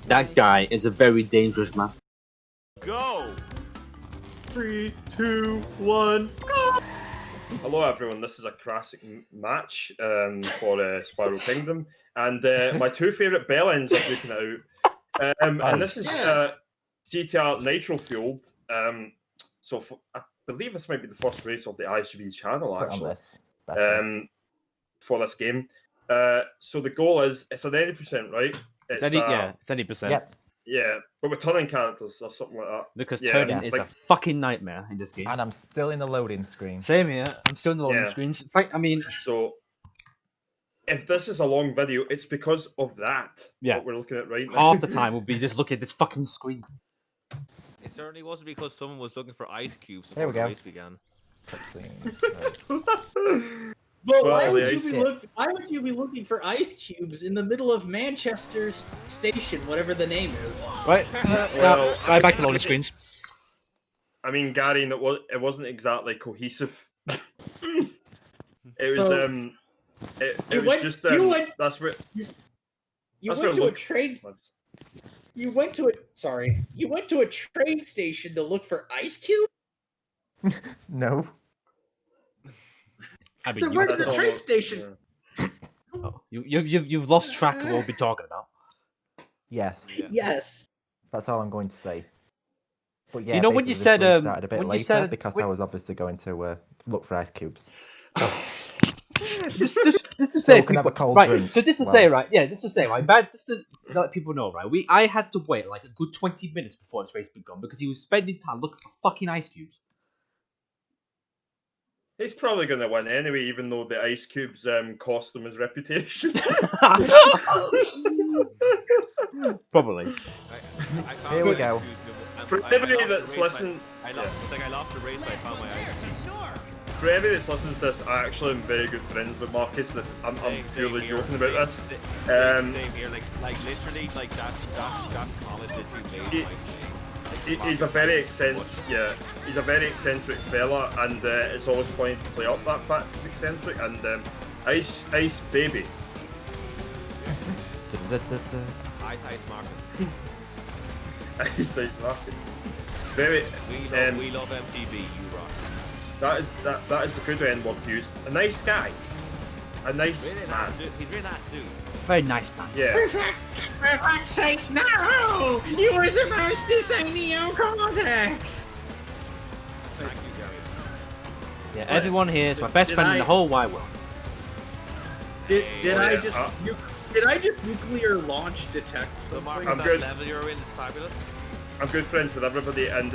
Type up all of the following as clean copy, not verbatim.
That guy is a very dangerous man. Go! 3, 2, 1, go! Hello everyone, this is a Crassic match for SPYRO Kingdom, and my two favourite bell ends are duking it out. And this is GTR Nitro-Fueled. So I believe this might be the first race of the ISGP channel actually for this game. So the goal is, it's an 80%, right? It's 80%. Yep. Yeah, but with turning characters or something like that. Because Yeah, turning is like- a fucking nightmare in this game. And I'm still in the loading screen. Same here. I'm still in the loading Yeah. screens. In fact, I mean, So if this is a long video, it's because of that. Yeah. What we're looking at right now. half the time we'll be just looking at this fucking screen. It certainly wasn't because someone was looking for ice cubes There before we the go. race began. But Well, why would, the you ice- be why would you be looking for ice cubes in the middle of Manchester Station, whatever the name is? Right, Well, right back to loading screens. I mean, Gary, it wasn't exactly cohesive. It was So- it You was went- just you went- that's where You That's went what to it a looked- train. You went to a train station to look for ice cubes. No. I mean, Where's that's the all train I- station? you've lost track of what we'll be talking about. Yes. Yeah. Yes. That's all I'm going to say. But yeah, You know, when you basically this said, restarted a bit when you later said- because when- I was obviously going to look for ice cubes. This to So say, we can have a cold right? drink So this to while- say, right? Yeah, this to say, right? Bad. Just to let people know, right? I had to wait like a good 20 minutes before this race begun because he was spending time looking for fucking ice cubes. He's probably going to win anyway, even though the ice cubes cost him his reputation. Probably. I found Here we my go. ice cubes, and For I everybody lost the that's race, listening, I lost the race. I found my ice cubes. for everybody that's listening to this, I actually am very good friends with Marcus. I'm Same purely here, joking about this. Same here, like literally, like that comment that you made. He's a very eccentric, he's a very eccentric fella, and it's always funny to play up that fact he's eccentric. And Ice Baby, Ice Marcus. Ice Marcus, very. We love MTV. You rock. That is the good end word to use. A nice guy, a nice Really man. nice dude. He's really nice dude. Very nice man. Yeah. For fuck's sake, no! You were supposed to say Neo Cortex! Thank you, Gary. Yeah, everyone here is my best Did friend in I- the whole wide world. Did Oh, I yeah. just did I just nuclear launch detect So something? Marcus, I'm that good. level you're in is fabulous. I'm good friends with everybody, and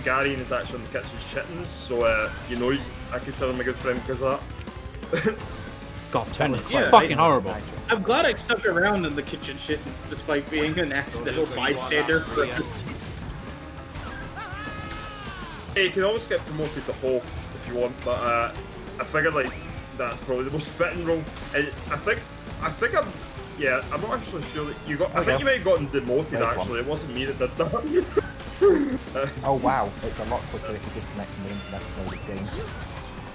Gary is actually in the kitchen shitting, so you know I consider him a good friend because of that. God, turning is Yeah, fucking horrible. I'm glad I stuck around in the kitchen shittings despite being an accidental Luke, are you on bystander. that really? Hey, you can always get promoted to Hulk if you want, but I figured like that's probably the most fitting role. And I think I'm not actually sure that you got. I think you might have gotten demoted. There's one. Actually, it wasn't me that did that. Oh wow, it's a lot quicker if you disconnect from the internet to play this game.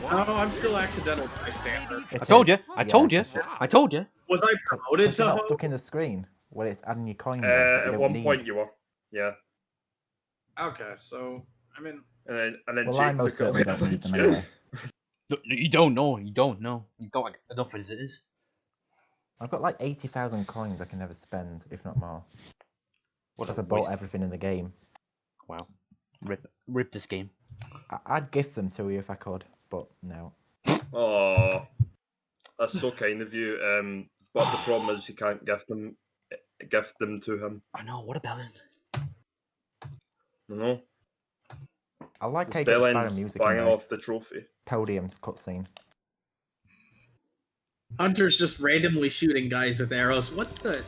No, I'm still accidental bystander. It I told you. is, I told you. Wow. I told you. Was I promoted Because you're to not Hulk? stuck in the screen where it's adding your coins. in that you At don't one need. point you were, yeah, Okay, so I mean, and then Well, Jake I most took certainly it don't away. need them anyway. You don't know. You don't know. You got enough as it is. I've got like 80,000 coins I can never spend, if not more. What Because a I bought waste. everything in the game. Wow. Rip this game. I'd gift them to you if I could, but no. Oh, that's so kind of you. But the problem is you can't gift them to him. I know. What a bellend. You know, I like how you get the Bellend Spyro music in banging the off the trophy. podium cutscene. Hunter's just randomly shooting guys with arrows. What the?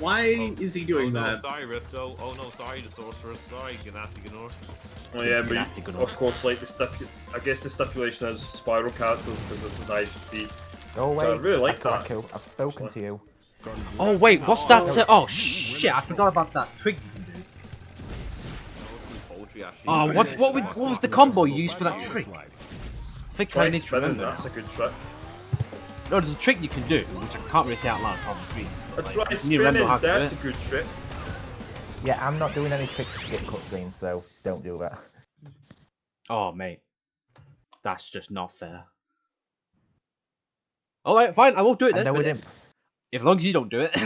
Why is he doing oh, that? No, sorry, Ripto. Oh no, sorry, the sorcerer. Sorry, Ganastic Ignore. Oh yeah, but Nasty good of course, like I guess the stipulation is Spyro characters because this is ISGP. Go away. So I really like can't that. kill. I've spoken to you. Oh wait, what's that? Oh shit! I forgot about that trick you can do. Poetry, actually. Oh, what was the combo you used for that trick? I think I Try need to spinning, remember. that's a good trick. No, there's a trick you can do, which I can't really say out loud for obvious reasons. A but, try like, I need to remember spinning, how to do that's it. a good trick. Yeah, I'm not doing any trick to skip cutscenes, so don't do that. Oh, mate. That's just not fair. Alright, fine, I won't do it I then. know but we didn't. As long as you don't do it.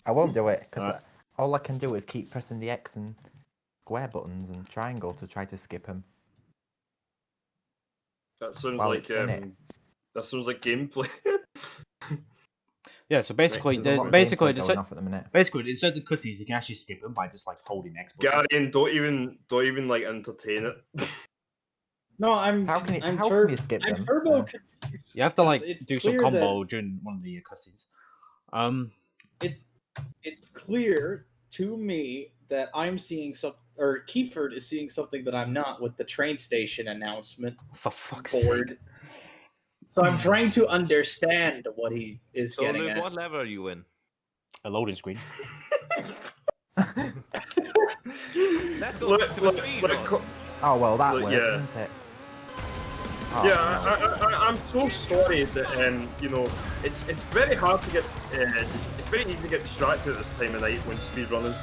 I won't do it because Alright. all I can do is keep pressing the X and square buttons and triangle to try to skip them. That sounds While like it's in it. that sounds like gameplay. Yeah, so basically, There's a lot of basically, going off at the minute. basically, in certain cutscenes, you can actually skip them by just like holding X button. Gary, don't even like entertain it. No, I'm. How can I'm you skip I'm them? turbo. You have to like It's do some clear that- combo during one of the cutscenes. It's clear to me that I'm seeing some, or Keyford is seeing something that I'm not with the train station announcement For fuck's sake. board. So I'm trying to understand what he is So, getting Luke, at. what level are you in? A loading screen. Let's go to the speed run. Oh well, that Look, worked, yeah. didn't it? Oh, Yeah, no. I'm so sorry that you know it's very hard to get it's very easy to get distracted at this time of night when speedrunning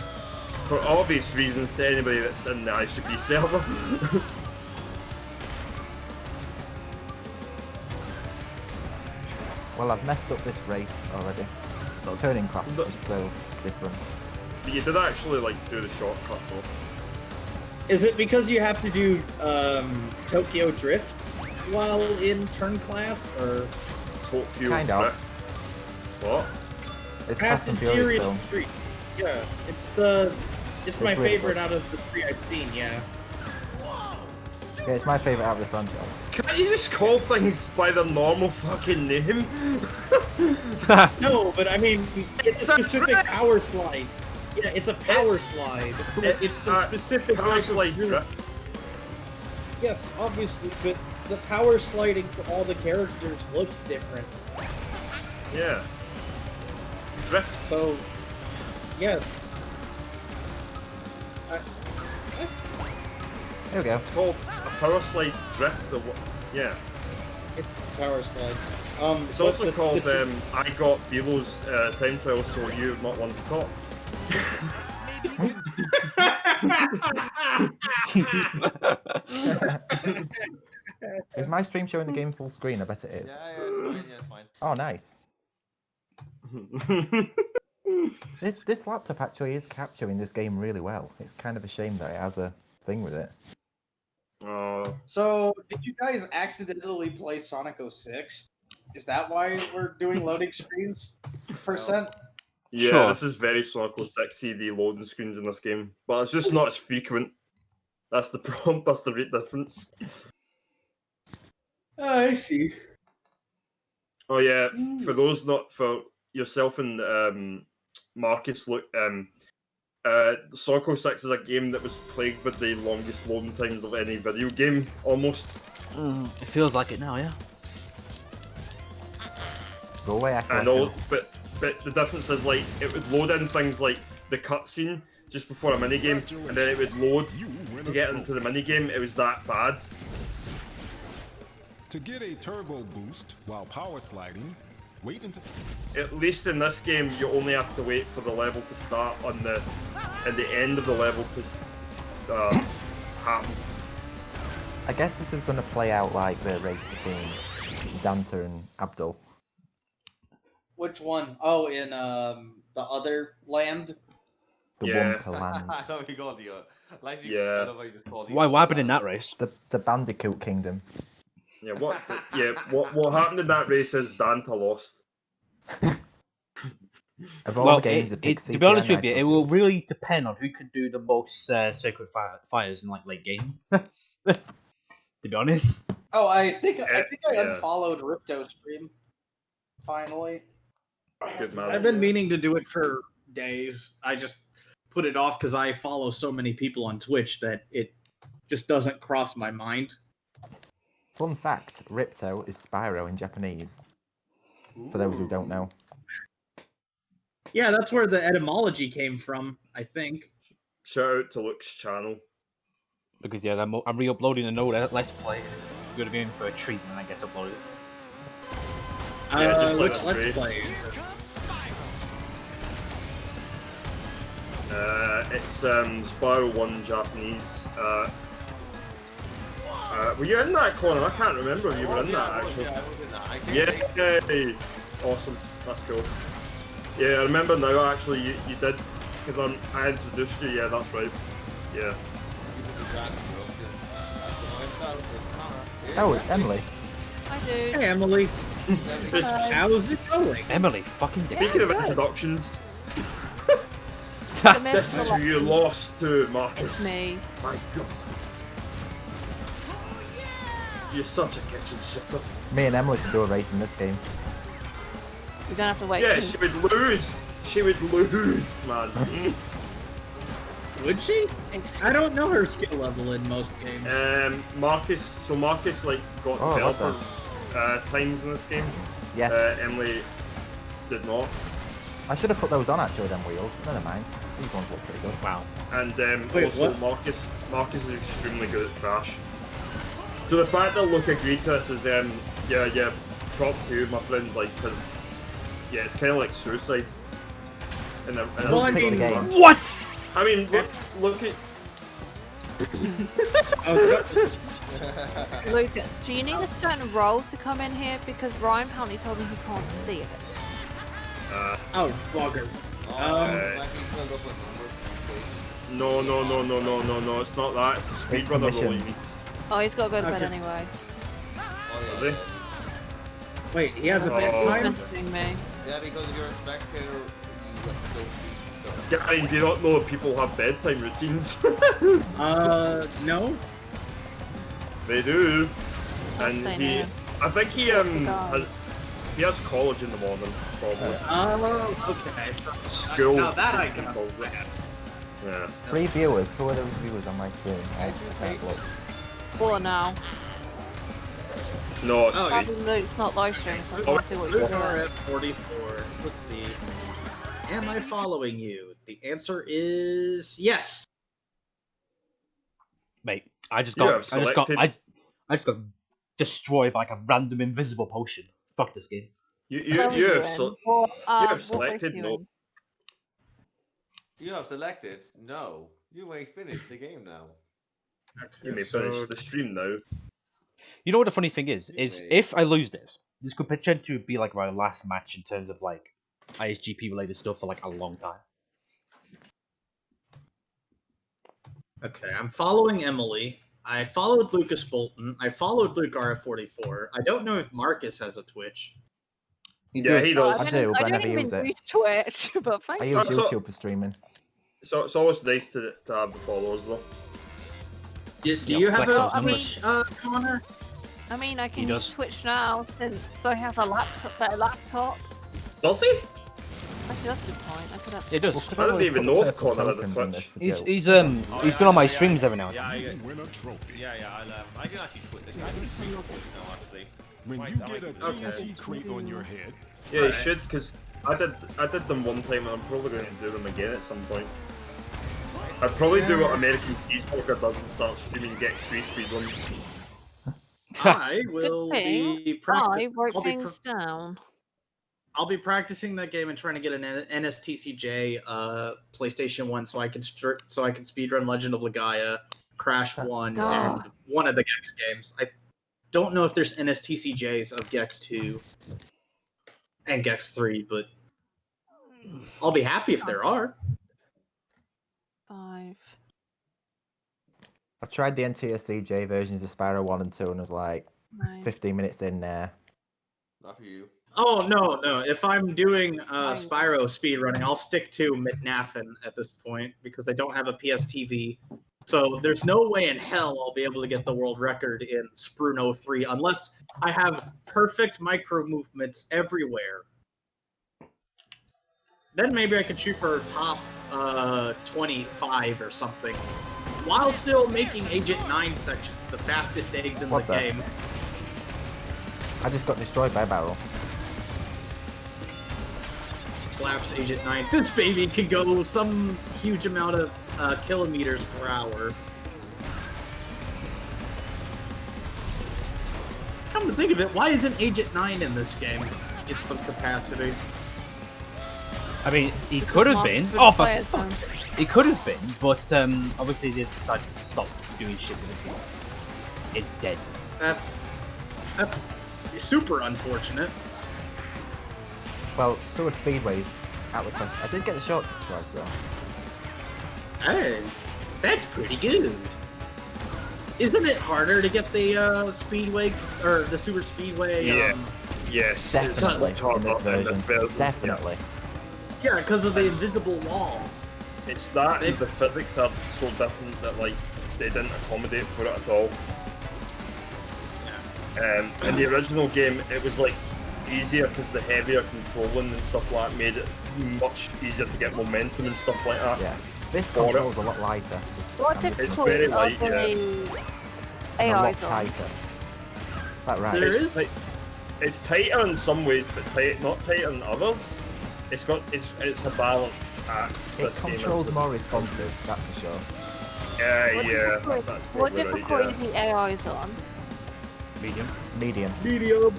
for obvious reasons to anybody that's in the ISGP server. Well, I've messed up this race already. Turning class is just so different. But you did actually like do the shortcut though. Is it because you have to do Tokyo Drift while in turn class, or Tokyo Kind of. Drift. What? It's Fast Fast and Furious Furious film. 3? Yeah, it's my really favorite good. out of the 3 I've seen. Yeah. Yeah, it's my favourite out of the franchise. Can't you just call things by their normal fucking name? No, but I mean, it's a a specific drift. power slide. Yeah, it's a power slide. It's a specific power type of slide drift. drift. Yes, obviously, but the power sliding for all the characters looks different. Yeah. Drift. So, yes. There we go. It's called a power slide drift or what? Yeah. It's a power slide. It's but also the- called the- I Got Velo's time trial, so you're not one to talk. Is my stream showing the game full screen? I bet it is. Yeah, it's fine. Yeah, it's fine. Oh, nice. This laptop actually is capturing this game really well. It's kind of a shame that it has a thing with it. Oh, So, did you guys accidentally play Sonic 06? Is that why we're doing loading screens percent? yeah, Sure. this is very Sonic 06 CD loading screens in this game, but it's just not as frequent. That's the problem. That's the rate difference. Oh, I see. Oh yeah, for those not for yourself and Marcus, look, Sonic 06 is a game that was plagued with the longest loading times of any video game, almost. It feels like it now, yeah. Go away, Echo. And all, but the difference is like it would load in things like the cutscene just before a minigame, and then it would load to get into the minigame. It was that bad. To get a turbo boost while power sliding, wait until... At least in this game, you only have to wait for the level to start on the end of the level to happen. I guess this is going to play out like the race between Danta and Abdul. Which one? Oh, in the other land? The Yeah. Wumpa Land. I thought we called the like you, Yeah. I love how you just called the What happened in that race? The Bandicoot Kingdom. Yeah, what happened in that race is Danta lost. Of all Well, the games, the big to be honest CTI with you, it Nitro will Fueled. really depend on who can do the most sacred fires in like late game. To be honest. Oh, I think I Yeah. unfollowed Ripto stream. Finally. Good man. I've been meaning to do it for days. I just put it off because I follow so many people on Twitch that it just doesn't cross my mind. Fun fact, Ripto is Spyro in Japanese. For those who don't know. Yeah, that's where the etymology came from, I think. Shout out to Luke's channel. Because yeah, I'm re-uploading a node Let's Play. I'm gonna be in for a treat when I get uploaded. Yeah, just like which that Let's race. Play is it? It's Spyro 1 Japanese. Were you in that, Connor? I can't remember if you were in that actually. Yeah, I was in that. I can't Yeah, think. awesome. That's cool. Yeah, I remember now. Actually, you did because I introduced you. Yeah, that's right. Yeah. Oh, it's Emily. Hi, dude. Hey, Emily. This- How's it going? Emily, fucking dick. Speaking of good. introductions, The men this is who you selection. lost to, Marcus. It's me. My God. You're such a kitchen shifter. Me and Emily could do a race in this game. We don't have to wait. Yeah, 'cause- she would lose. She would lose, man. Would she? Thanks. I don't know her skill level in most games. Marcus like got Oh, what developer times in this game. Yes. Emily did not. I should have put those on actually, them wheels. Never mind. These ones look pretty good. Wow. And Wait, also what? Marcus is extremely good at Crash. So the fact that Luke agreed to this is yeah, props to you, my friend, like, because yeah, it's kind of like suicide. Well, I Pick the mean, game. What? I mean, look at Luke, do you need a certain role to come in here? Because Ryan apparently told me he can't see it. oh, bugger. no, it's not that. It's the speedrunner role you commissions. need. Oh, he's got to go to bed Okay. anyway. Is he? Wait, he has a Oh. bad He's time? messaging me. Yeah, because if you're a spectator, you don't see stuff. Gary, do you not know that people have bedtime routines? No. They do. I'll And stay he, near. I think he God. he has college in the morning, probably. Okay. School. Now that I can people. understand. Yeah. 3 viewers. Who are those viewers on my screen? I can't look. 4 now. No, it's Oh, Probably Luke's not live streaming, so I can't do what you're doing. LukeRF44. Let's see. Am I following you? The answer is yes. Mate, I just You got, have selected- I just got destroyed by like a random invisible potion. Fuck this game. You What are you we have doing? you have what race selected are you no. in? You have selected? No. You may finish the game now. You may finish the stream now. You know what the funny thing is Really? if I lose this could potentially be like my last match in terms of like ISGP related stuff for like a long time. Okay, I'm following Emily. I followed Lucas Bolton. I followed LukeRF44. I don't know if Marcus has a Twitch. Yeah, he does. I do, but I don't never even use it. use Twitch, but thank I you. use So- YouTube for streaming. So it's always nice to have the followers though. Do Yeah, you have flex a those numbers. Twitch, Connor? I mean, I He can does. use Twitch now since I have a laptop. Does he? Actually, that's a good point. I could have. It does. Well, could I didn't always even put know if purple Connor had a tokens in Twitch. this for He's Joe. he's been on my streams every now and then. Yeah, Win a trophy. I can actually quit this. I can stream Twitch now, actually. When Might- you I get a might do that. TNT crate on your head, Yeah, you should, because I did them one time and I'm probably going to do them again at some point. I'd probably do what American Cheeseburger does and start streaming Gex3 speedruns. I will Good thing be I practicing. wrote things down. I'll be practicing that game and trying to get an NSTCJ PlayStation 1 so I can speedrun Legend of Legaia, Crash 1, God. and one of the Gex games. I don't know if there's NSTCJs of Gex 2 and Gex 3, but I'll be happy if there are. 5. I've tried the NTSCJ versions of Spyro 1 and 2 and was like 9. 15 minutes in there. Not for you. Oh, no. If I'm doing Fine. Spyro speedrunning, I'll stick to McNaffin at this point because I don't have a PSTV. So there's no way in hell I'll be able to get the world record in Spruno 3 unless I have perfect micro movements everywhere. Then maybe I could shoot for top 25 or something, while still making Agent 9 sections the fastest eggs in What the the? game. I just got destroyed by a barrel. Slaps Agent 9. This baby can go some huge amount of kilometers per hour. Come to think of it, why isn't Agent 9 in this game? It's some capacity. I mean, he could have been. Monster Oh, for players, fuck's man. sake! It could have been, but obviously they decided to stop doing shit with this game. It's dead. That's super unfortunate. Well, Sewer Speedway's out of the question. I did get the shortcut twice though. Hey, that's pretty good. Isn't it harder to get the Speedway or the Super Speedway? Yeah. Yes. Definitely It's in this version. Definitely. Yeah, because of the invisible walls. It's that and the physics are so different that like they didn't accommodate for it at all. In the original game, it was like easier because the heavier controlling and stuff like that made it much easier to get momentum and stuff like that. Yeah. This control's a lot lighter. What It's difficulty very are light, the A lot AIs on? tighter. That right? There It's, is. it's tighter in some ways, but not tighter in others. It's a balanced act. It This game controls is. more responsive, that's for sure. Yeah, that's What probably difficulty right, are the AIs on? Medium. Medium. Medium.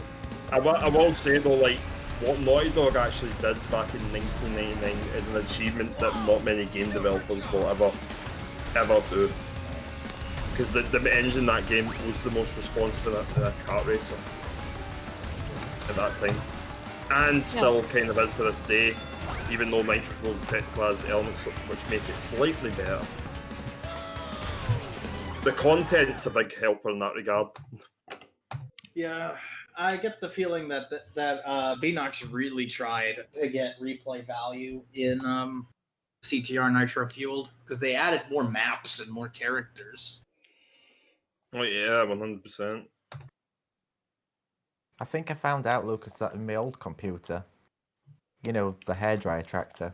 I will say though, like, what Naughty Dog actually did back in 1999 is an achievement that not many game developers will ever do. Because the engine in that game was the most responsive to a kart racer at that time. And still kind of is to this day, even though Nitro-Fueled technically has elements which make it slightly better. The content's a big helper in that regard. Yeah, I get the feeling that Beanox really tried to get replay value in CTR Nitro Fueled because they added more maps and more characters. Oh yeah, 100%. I think I found out, Lucas, that in my old computer, you know, the hairdryer tractor,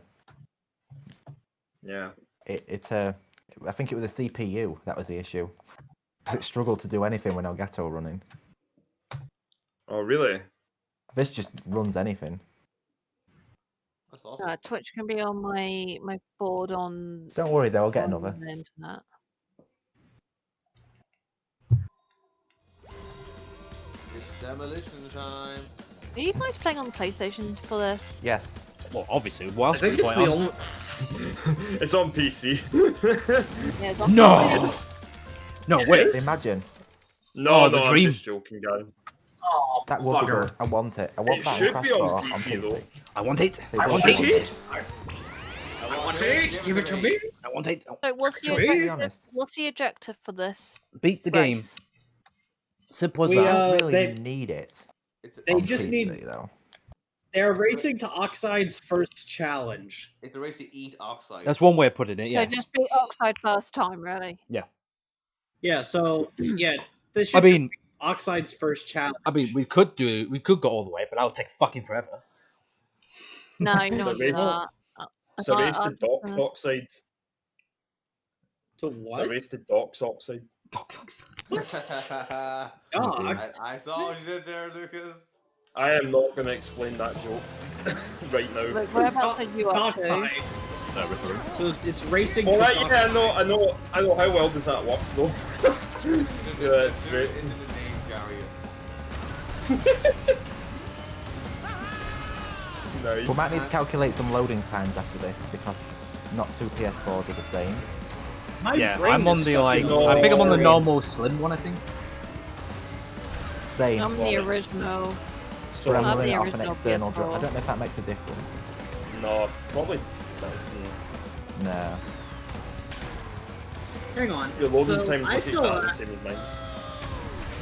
Yeah. I think it was the CPU that was the issue. Because it struggled to do anything when Elgato running. Oh really? This just runs anything. That's awesome. Twitch can be on my board on Don't worry though, I'll get on another. the internet. It's demolition time. Are you guys playing on the PlayStation for this? Yes. Well, obviously, what else I would think we it's play the on? only. It's on PC. Yeah, it's on No! PC. No, It wait. is? Imagine. Oh, the I'm dream. just joking, guy. Oh, That would be bugger. good. I want it. I want It that should in be Crash on 4 PC, on PC. though. I want it. They I will want be it. on it. I want it. Give it to me. I want it. So what's the Actually, to be objective? honest. What's the objective for this Beat the game. race? Simple as We, that. I don't really they- need it. They on just PC, need. though. They're racing to Oxide's first challenge. It's a race to eat oxide. That's one way of putting it, So yes. just beat Oxide first time, really. Yeah. So yeah, this should I just mean, be Oxide's first challenge. we could go all the way, but that'll take fucking forever. No, you don't So do that. It's a race to I'm Docks gonna- Oxide. To It's what? a race to Docks Oxide. Dogs. Dog. I saw what you did there, Lucas. I am not going to explain that joke right now. Like, whereabouts are you up to? Oxide. So it's racing. Well, to right, yeah, Oxide. I know. How well does that work, though? Yeah, It's great. in the name, Gary. Nice. We might need to calculate some loading times after this because not two PS4s are the same. My Yeah, brain I'm on is the stuck like. in I think I'm on the Oxide. normal slim one. I think. Same. I'm the original. So, But I'm I'm running the it off an original external drive. I PS4. don't know if that makes a difference. no, probably doesn't. No. Hang on. Your loading So time I is still, exactly the same as mine.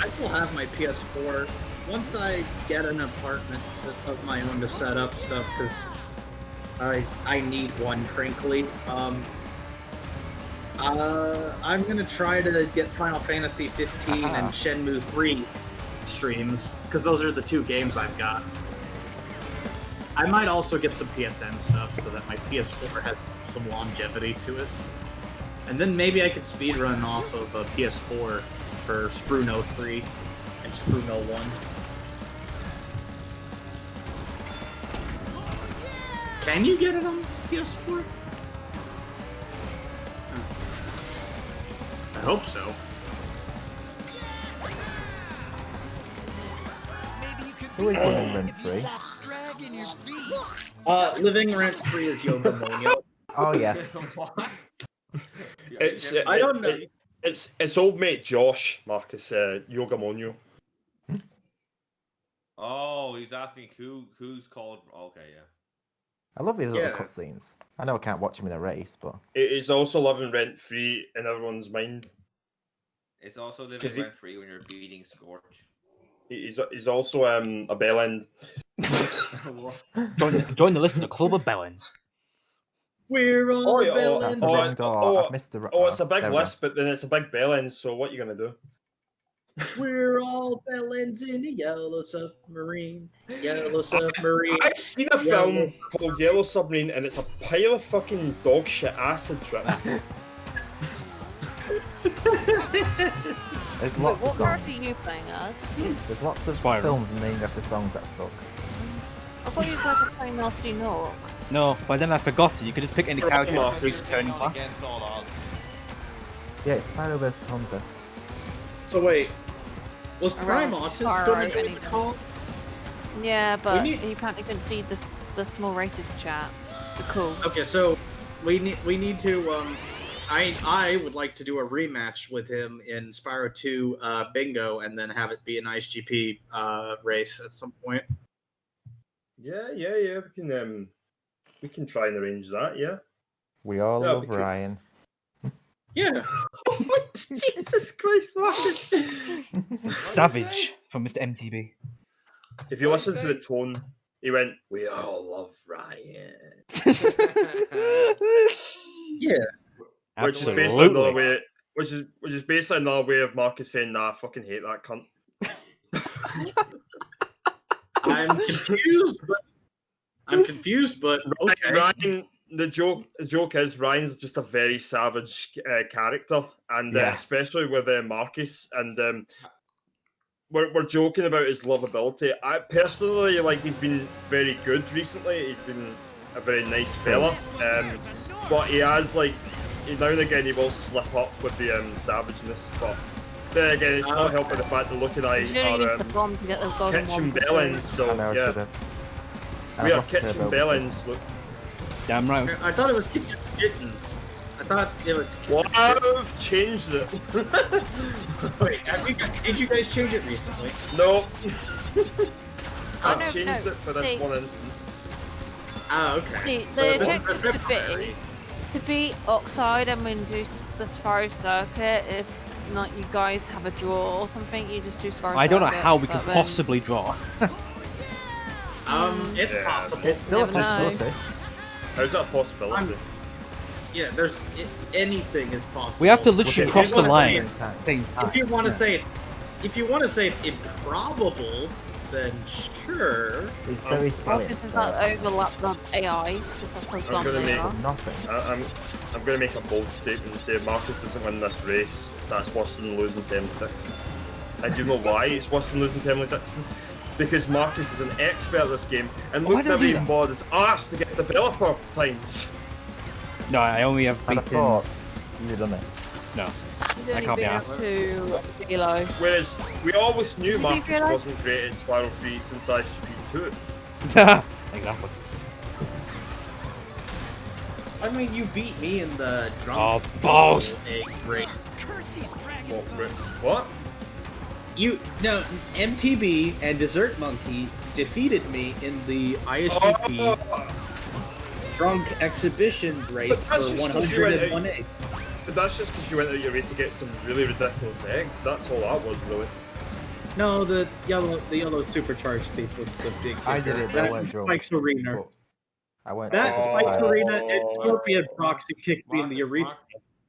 I still have my PS4. Once I get an apartment of my own to set up stuff, because I need one, frankly. I'm gonna try to get Final Fantasy 15 and Shenmue 3 streams, because those are the two games I've got. I might also get some PSN stuff so that my PS4 has some longevity to it. And then maybe I could speedrun off of a PS4 for Spruno 3 and Spruno 1. Can you get it on PS4? I hope so. Who is living rent free? Living rent free is Yoga Monyo. Oh yes. What? It's I don't know. It's old mate Josh, Marcus Yogamonyo. Oh, he's asking who's called. Okay, yeah. I love his little Yeah. cutscenes. I know I can't watch him in a race, but It's also living rent free in everyone's mind. It's also living 'Cause he- rent free when you're beating Scorch. He's also a bell end. Join the listener club of Bellends. We're all yeah, that's villains. the wrong door. I've missed the. Oh, it's a big there we go. list, but then it's a big bell end. So what are you gonna do? We're all villains in the yellow submarine. Yellow submarine. I've seen a film called Yellow Submarine, and it's a pile of fucking dog shit acid trip. There's lots What of character songs. are you playing as? There's lots of Spyro. films named after songs that suck. I thought you guys were playing Nasty Nork. No, but then I forgot it. You could just pick any character Marcus. and choose turning class. Against all odds. Yeah, it's Spyro vs. Hunter. So wait, was Prime Around Artist Spyro going to join the anything. call? Yeah, but need- he apparently couldn't see the small raters chat. Cool. Okay, so we need to. I would like to do a rematch with him in Spyro 2 Bingo, and then have it be an ISGP race at some point. Yeah. We can try and arrange that. Yeah. We all Yeah, love we could- Ryan. Yeah. Jesus Christ, Marcus! Savage from Mr. MTV. If you listen to the tone, he went, "We all love Ryan," Yeah. which is basically another Absolutely. way. Which is basically another way of Marcus saying, "Nah, I fucking hate that cunt." I'm confused, but okay. Ryan, the joke is Ryan's just a very savage character, and Yeah. especially with Marcus, and we're joking about his lovability. I personally like he's been very good recently. He's been a very nice fella, but he has now and again he will slip up with the savageness. But then again, it's not helping the fact that Luke and I You really are need the bomb to get the golden kitchen one. bellends, so I know, I yeah, should've. we I've are lost kitchen Turbo. bellends. Luke. Damn right. I thought it was Kitchen Kittens. I thought it was. Well, I've changed it. Wait, did you guys change it recently? No. Oh, I've no, changed no, it for this see. one instance. Ah, okay. The So objective that's to beat Oxide and win the Spyro Circuit. If not, you guys have a draw or something, you just do Spyro I don't know Circuit, how we can but then- possibly draw. It's Yeah. possible. It's still a Never know. possibility. How's that a possibility? Yeah, anything is possible. We have to literally Okay, cross you the wanna line say at the same time. If you want to Yeah. say, it's improbable, then sure. It's very slim. This does not overlap the AI, because that's how dumb gonna they make- are. Nothing. I'm going to make a bold statement and say if Marcus doesn't win this race, that's worse than losing to Emily Dixon. And do you know why it's worse than losing to Emily Dixon? Because Marcus is an expert at this game, and Why Luke did I never do even that? bothered his arse to get developer times. No, I only have I'd have beaten. thought you'd have done it. No. He's I only can't be been up arsed. to Hilo. Whereas we always knew Did you Marcus realise- wasn't great at Spiral 3 since ISGP 2. Exactly. I mean, you beat me in the drunk. Oh, balls. Egg race. What? MTB and Dessert Monkey defeated me in the ISGP Oh, drunk exhibition race But for that's just 101 eggs. but that's just because you went out your way to get some really ridiculous eggs. That's all that was, really. No, the yellow supercharged thief was the big. I did it, but I That's weren't drunk. Spike's Arena. But I won't. That Oh. Spike's Arena and Scorpion proxy kicked me in the urethra.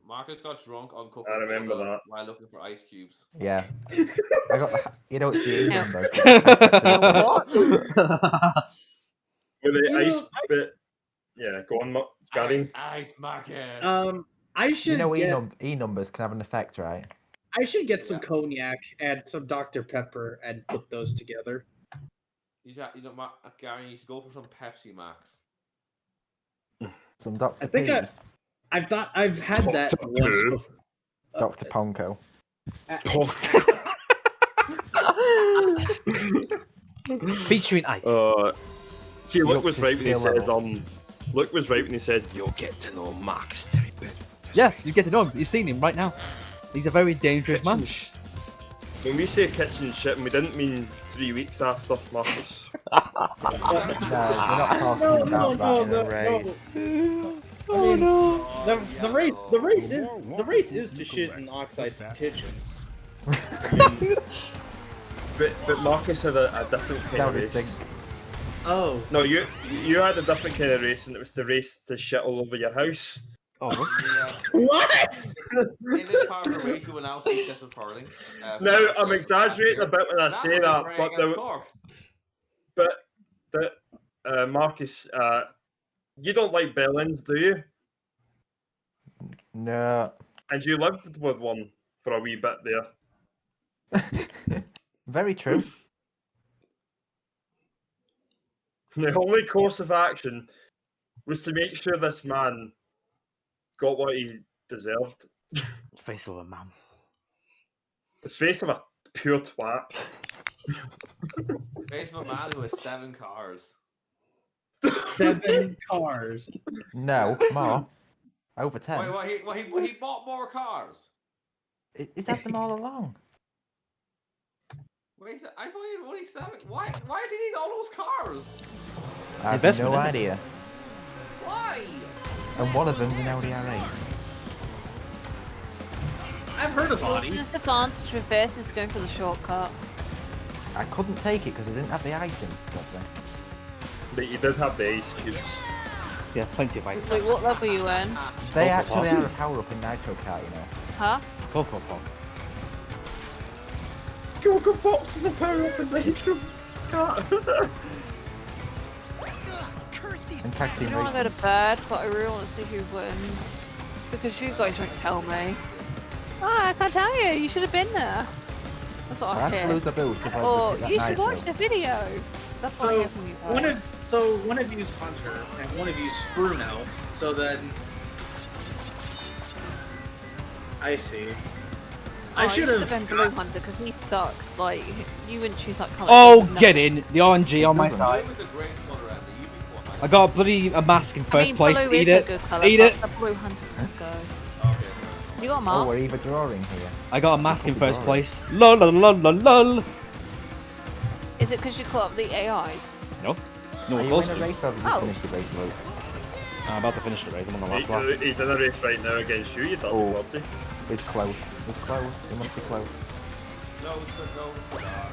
Marcus got drunk on Coca-Cola I remember that. while looking for ice cubes. Yeah. I got. You know, it's the Yeah. numbers. What? With the You ice know, bit. Yeah, go on, Gary. Ice Marcus. I should You know, get, numbers can have an effect, right? I should get some cognac and some Dr Pepper and put those together. Gary, you should go for some Pepsi Max. Some Dr. I think P, I've had that Dr. once Pooh. before. Dr. Ponko. Featuring ice. See, Luke Luke was is right when he still said, level. Luke was right when he said, "You'll get to know Marcus Terry-Bedford." Yeah, you get to know him. You've seen him right now. He's a very dangerous man. When we say kitchen shit, we didn't mean 3 weeks after, Marcus. No, we're not talking about that in a race. Oh no! The race is to shit in Oxide's kitchen. But Marcus had a different kind Down of his race. sink. Oh. No, you had a different kind of race, and it was the race to shit all over your house. Oh, what? What? In this part of the race, you will now see excessive curling. Now, I'm exaggerating a bit when I say that, but Marcus, you don't like bell-ends, do you? No. And you lived with one for a wee bit there. Very true. The only course of action was to make sure this man got what he deserved. Face of a man. The face of a pure twat. Face of a man who has 7 cars. 7 cars. No, more. Over 10. Wait, he bought more cars. He's had them all along. Wait, I thought he had only 7. Why does he need all those cars? I have Investment, no isn't it? idea. Why? And one of them's an Audi R8. I've heard of Well, bodies. the disadvantage with this is going for the shortcut. I couldn't take it because I didn't have the item. But you did have the ice cubes. Yeah, plenty of ice. Wait, what level are you in? They actually are a power up in Nitro Kart, you know. Huh? Coco Pop. Coco Pops is a power-up in Nitro Kart. And tag I team don't want to go racing. to bed, but I really want to see who wins. Because you guys won't tell me. Ah, I can't tell you. You should have been there. That's what I I have to hear. lose a boost if I Or hit that you should Nitro. watch the video. That's what I So hear from you guys. one of you's Hunter and one of you's Bruno. So then, I see. I Oh, should you have been Blue Hunter because he sucks. Like you wouldn't choose that colour. Oh, No. get in! The RNG on my doesn't. side. Blue is a great colour, Andy. You be quiet. I got a mask in I first mean, place. blue Eat is a it. good colour, Eat but it. the Blue Hunter could go. Okay. You got a Oh, mask? we're either drawing here. I got a mask in first Glory. place. Lol, lol, lol, lol, lol. Is it because you caught up the AIs? No, no Are one you close in to a me. race or have you Oh. finished the race, Luke? I'm about to finish the race. I'm on the last lap. He's in a race right now against you, you Oh. dirty birdie. It's close. It's close. It must be close. No, cigar.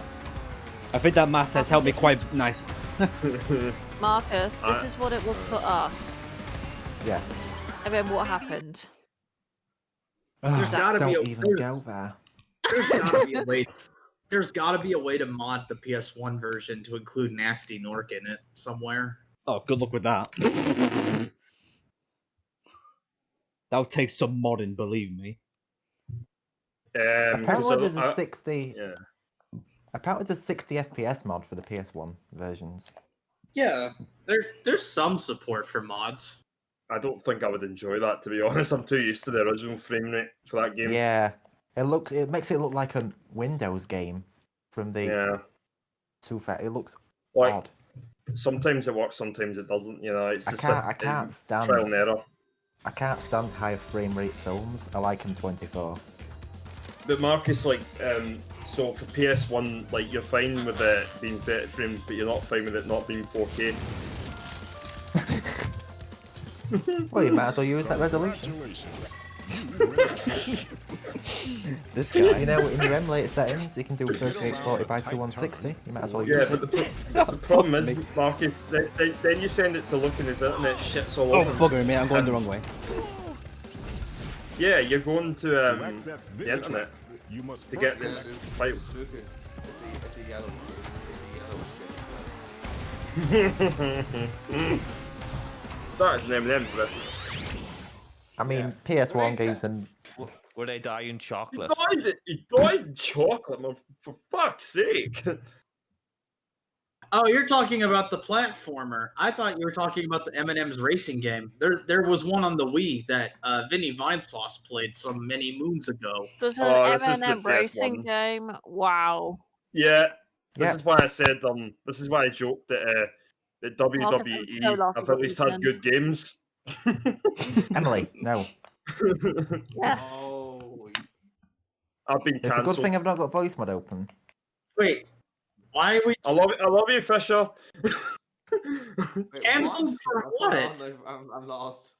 I think that mask has helped me quite nice. Marcus, this is what it was for us. Yeah. And then what happened? There's gotta Don't be a even go there. There's gotta be a way. There's gotta be a way to mod the PS1 version to include Nasty Nork in it somewhere. Oh, good luck with that. That'll take some modding, believe me. Apparently there's a 60. Yeah. Apparently there's a 60 FPS mod for the PS1 versions. Yeah, there's some support for mods. I don't think I would enjoy that, to be honest. I'm too used to the original frame rate for that game. Yeah. It makes it look like a Windows game from the Yeah. It looks Like, odd. sometimes it works, sometimes it doesn't. You know, it's I just can't trial and stand error. I can't stand higher frame rate films. I like them 24. But Marcus, like, so for PS1, like, you're fine with it being 30 frames, but you're not fine with it not being 4K. Well, you might as well use that resolution. This guy. You know, in your emulator settings, you can do 3840 by 2160. You might as well use Yeah, it. but the problem is, Marcus, then you send it to Luke and his internet shits all Oh, over. bugger me, I'm going the wrong way. Yeah, you're going to To access the this internet track, you must to first get this connect. file. Look, it's a yellow. It's a yellow. That is an M&M's reference. I mean, PS1 games and Were they dying chocolate? He died in chocolate, man, for fuck's sake. Oh, you're talking about the platformer. I thought you were talking about the M&M's racing game. There was one on the Wii that Vinny Vinesauce played some many moons ago. There's an Oh, this is the M&M racing PS1. game. Wow. Yeah, this Yeah. is why I said this is why I joked that at WWE have at least had good games. Emily, no. Yes. Oh, I've been It's a cancelled. good thing I've not got voice mod open. Wait, why are we I love you, Fisher. wait, canceled for what? I'm lost.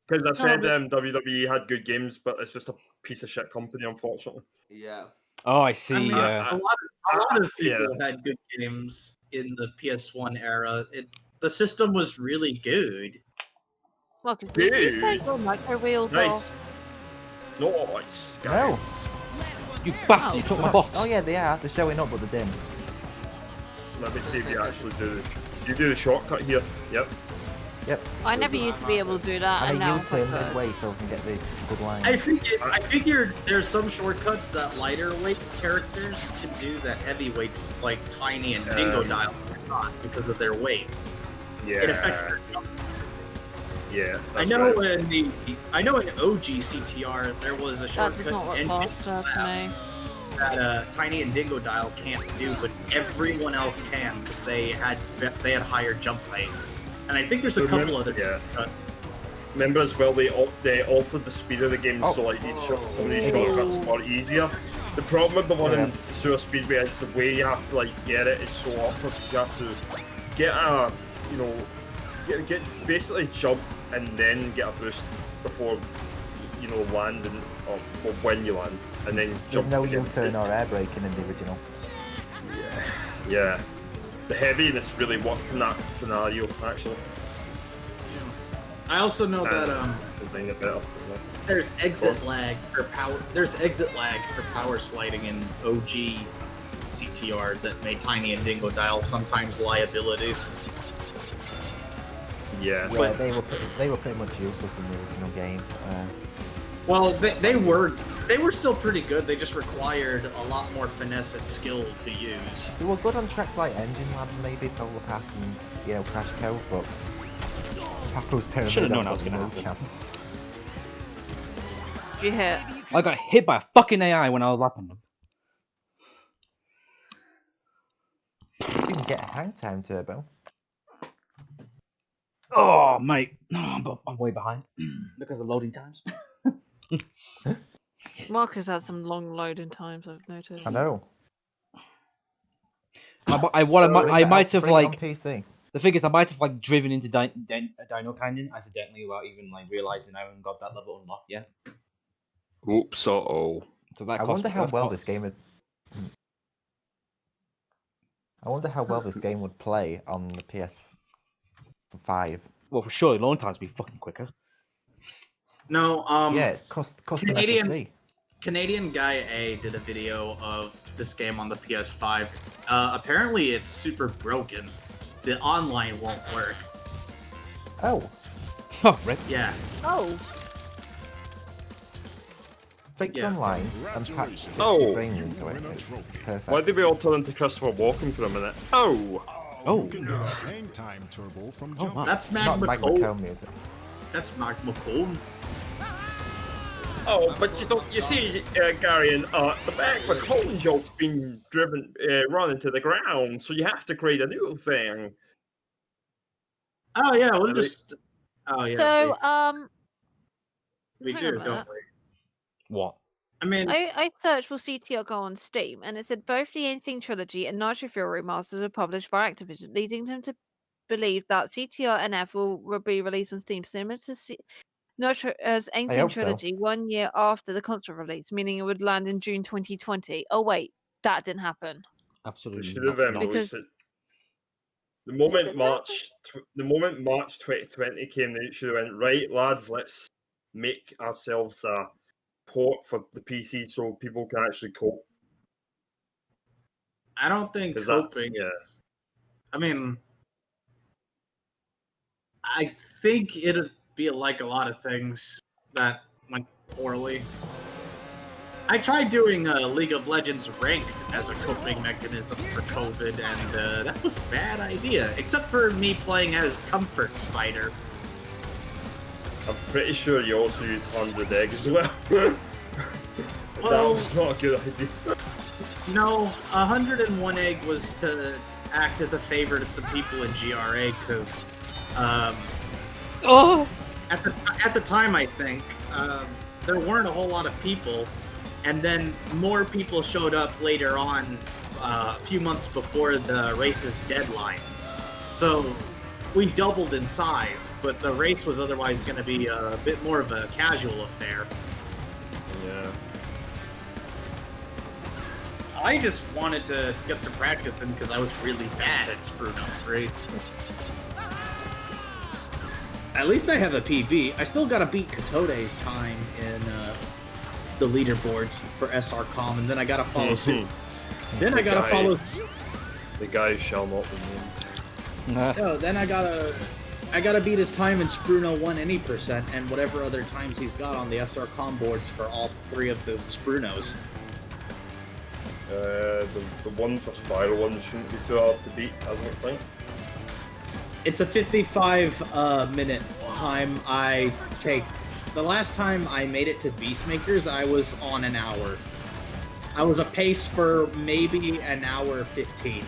Because I said but- WWE had good games, but it's just a piece of shit company, unfortunately. Yeah. Oh, I see. I mean, Yeah. a lot of people Yeah. had good games in the PS1 era. The system was really good. Well, because you Dude. take all micro wheels Nice. off. Nice. No. You bastard! You took my box. Oh yeah, they are. They're showing up, but they're dim. Let me see if you actually do. You do the shortcut here. Yep. Yep. I never used to be able to do that, and And now I I'm quite U-turn good. midway so I can get the good line. I figured there's some shortcuts that lighter weight characters can do that heavyweights like Tiny and Dingo Dial cannot because of their weight. Yeah. It affects their jump. Yeah. I that's know right. in OG CTR there was a That shortcut did not work in faster to me. that Tiny and Dingo Dial can't do, but everyone else can because they had higher jump height. And I think there's a couple other. Yeah. Remember as well, they altered the speed of the game so like these some of these shortcuts are easier. The problem with the one in Sewer Speedway is the way you have to like get it is so awkward. You have to get a, you know, get basically jump and then get a boost before you know landing or when you land and then jump. There's no again. U-turn or air braking in the original. Yeah. The heaviness really worked in that scenario, actually. I also know that Design it better. there's exit lag for power. There's exit lag for power sliding in OG CTR that made Tiny and Dingo Dial sometimes liabilities. Yeah. Yeah, they were pretty much useless in the original game. Well, they were still pretty good. They just required a lot more finesse and skill to use. They were good on tracks like Engine Labs, maybe Polar Pass and Crash Code, but Paco's Pyramid Should've known got I was gonna no happen. chance. You hit. I got hit by a fucking AI when I was lapping them. You didn't get a hang time turbo. Oh, mate. I'm way behind because of loading times. Marcus had some long loading times, I've noticed. I know. I might have Bring it like on PC. the thing is I might have like driven into Dino Canyon accidentally without even like realizing I haven't got that level unlocked yet. Oops. Oh. So that I cost wonder me- how that's well cost- this game would. I wonder how well this game would play on the PS5. Well, for sure, load times be fucking quicker. No, Yeah, it's custom Canadian- SSD. Canadian Guy A did a video of this game on the PS5. Apparently, it's super broken. The online won't work. Oh, Oh, rip. Yeah. Oh, fix Yeah. online and patch the Oh. frames into it. It's perfect. Why did we all turn into Christopher Walken for a minute? Oh. Oh. You can get a hang time turbo from Oh, jumping. wow. That's Not Mag Magma McCone. Cone music. That's Mag McCone. Oh, but you see, Gary, and the back of a cone joke's been run into the ground, so you have to create a new thing. Oh yeah, we'll Really? just. Oh yeah. so we hang do, on a don't minute. we? What? I mean, I searched for CTR Go on Steam, and it said both the Instinct Trilogy and Nitro-Fueled remasters were published by Activision, leading them to believe that CTR NF will be released on Steam similar to Nitro's hope Instinct so. Trilogy 1 year after the console release, meaning it would land in June 2020. Oh wait, that didn't happen. We Absolutely should not. have not. Because- released it. The moment it March 2020 came, they should have went, right, lads, let's make ourselves a port for the PC so people can actually cope. I don't think Is that- coping. yeah. I mean, I think it'd be like a lot of things that went poorly. I tried doing League of Legends ranked as a coping mechanism for COVID, and that was a bad idea. Except for me playing as Comfort Spider. I'm pretty sure you also used 100 egg as well. That Well- was not a good idea. No, 101 egg was to act as a favor to some people in GRA because Oh! at the time, I think there weren't a whole lot of people, and then more people showed up later on, a few months before the race's deadline. So we doubled in size, but the race was otherwise going to be a bit more of a casual affair. Yeah. I just wanted to get some practice in because I was really bad at SPYRO 3. At least I have a PB. I still gotta beat Katode's time in the leaderboards for SRCom, and then I gotta follow suit. Then I gotta follow. The guy shall not be named. No, then I gotta beat his time in SPYRO 1 any percent and whatever other times he's got on the SRCom boards for all 3 of the SPYROs. The one for Spyro 1 shouldn't be too hard to beat, I don't think. It's a 55-minute time I take. The last time I made it to Beastmakers, I was on an hour. I was a pace for maybe an hour 15.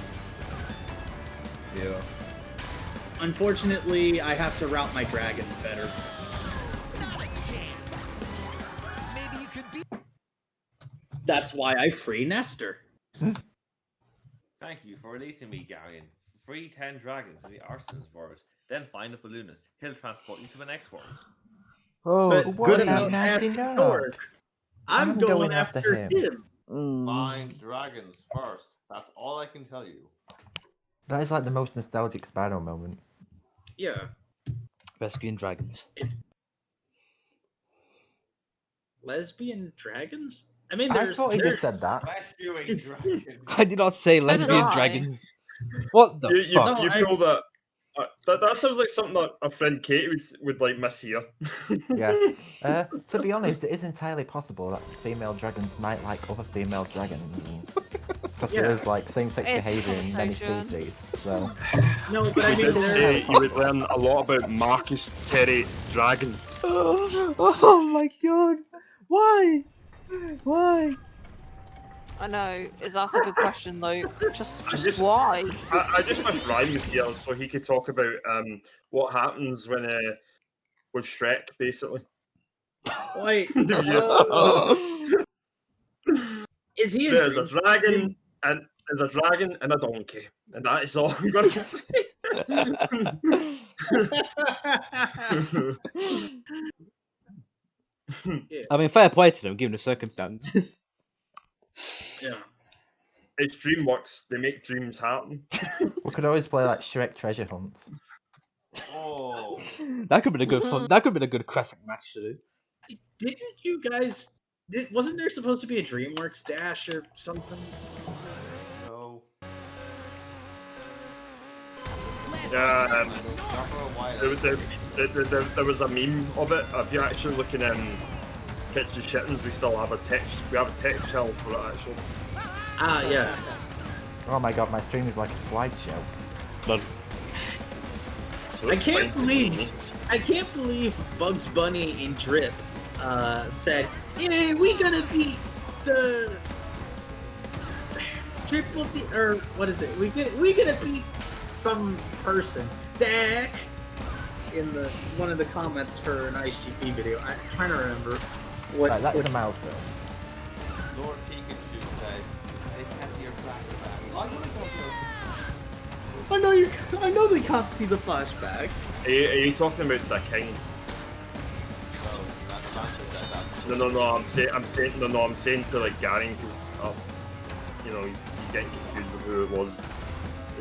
Yeah. Unfortunately, I have to route my dragons better. That's why I free Nestor. Thank you for releasing me, Garion. Free 10 dragons in the Arsenal's world. Then find a balloonist. He'll transport you to the next world. Oh, But what good about enough Nasty after Dog? dark. I'm going after him. him. Find dragons first. That's all I can tell you. That is like the most nostalgic Spyro moment. Yeah. Rescuing dragons. It's lesbian dragons? I mean, I there's thought he just said that. Rescuing dragons. I did not say lesbian I. dragons. What the fuck? You feel that? That sounds like something that a friend Katie would like miss here. Yeah. To be honest, it is entirely possible that female dragons might like other female dragons. Because there is like same-sex It's behaviour in many conversation. species. So No, but I You mean, did there- say you would learn a lot about Marcus Terry Dragon. Oh my god! Why? Why? I know. That's a good question, Luke. Just just- why? I just wish Ryan was here so he could talk about what happens when with Shrek, basically. wait, is he? There's a dragon and a donkey, and that is all I'm going to say. I mean, fair play to them, given the circumstances. Yeah. It's DreamWorks. They make dreams happen. we could always play like Shrek Treasure Hunt. Oh. That could be a good fun. That could be a good Crassic match to do. Didn't you guys? Wasn't there supposed to be a DreamWorks Dash or something? No. Yeah, Not for a while. there was a meme of it. If you actually look in Kitchen Shittens, we still have a text. We have a text channel for it actually. Ah, yeah. Oh my god, my stream is like a slideshow. But I can't believe Bugs Bunny in Drip said, "Yeah, we gonna beat the triple D, or what is it? We gonna beat some person, Dak." In the one of the comments for an ISGP video, I'm trying to remember what. Right, that is a milestone. Lord Pikachu said, they can't see your flashback. Oh, you don't know. I know they can't see the flashback. Are you talking about the king? No, that's Master said that. No. I'm saying to like Gary because you know he's getting confused with who it was that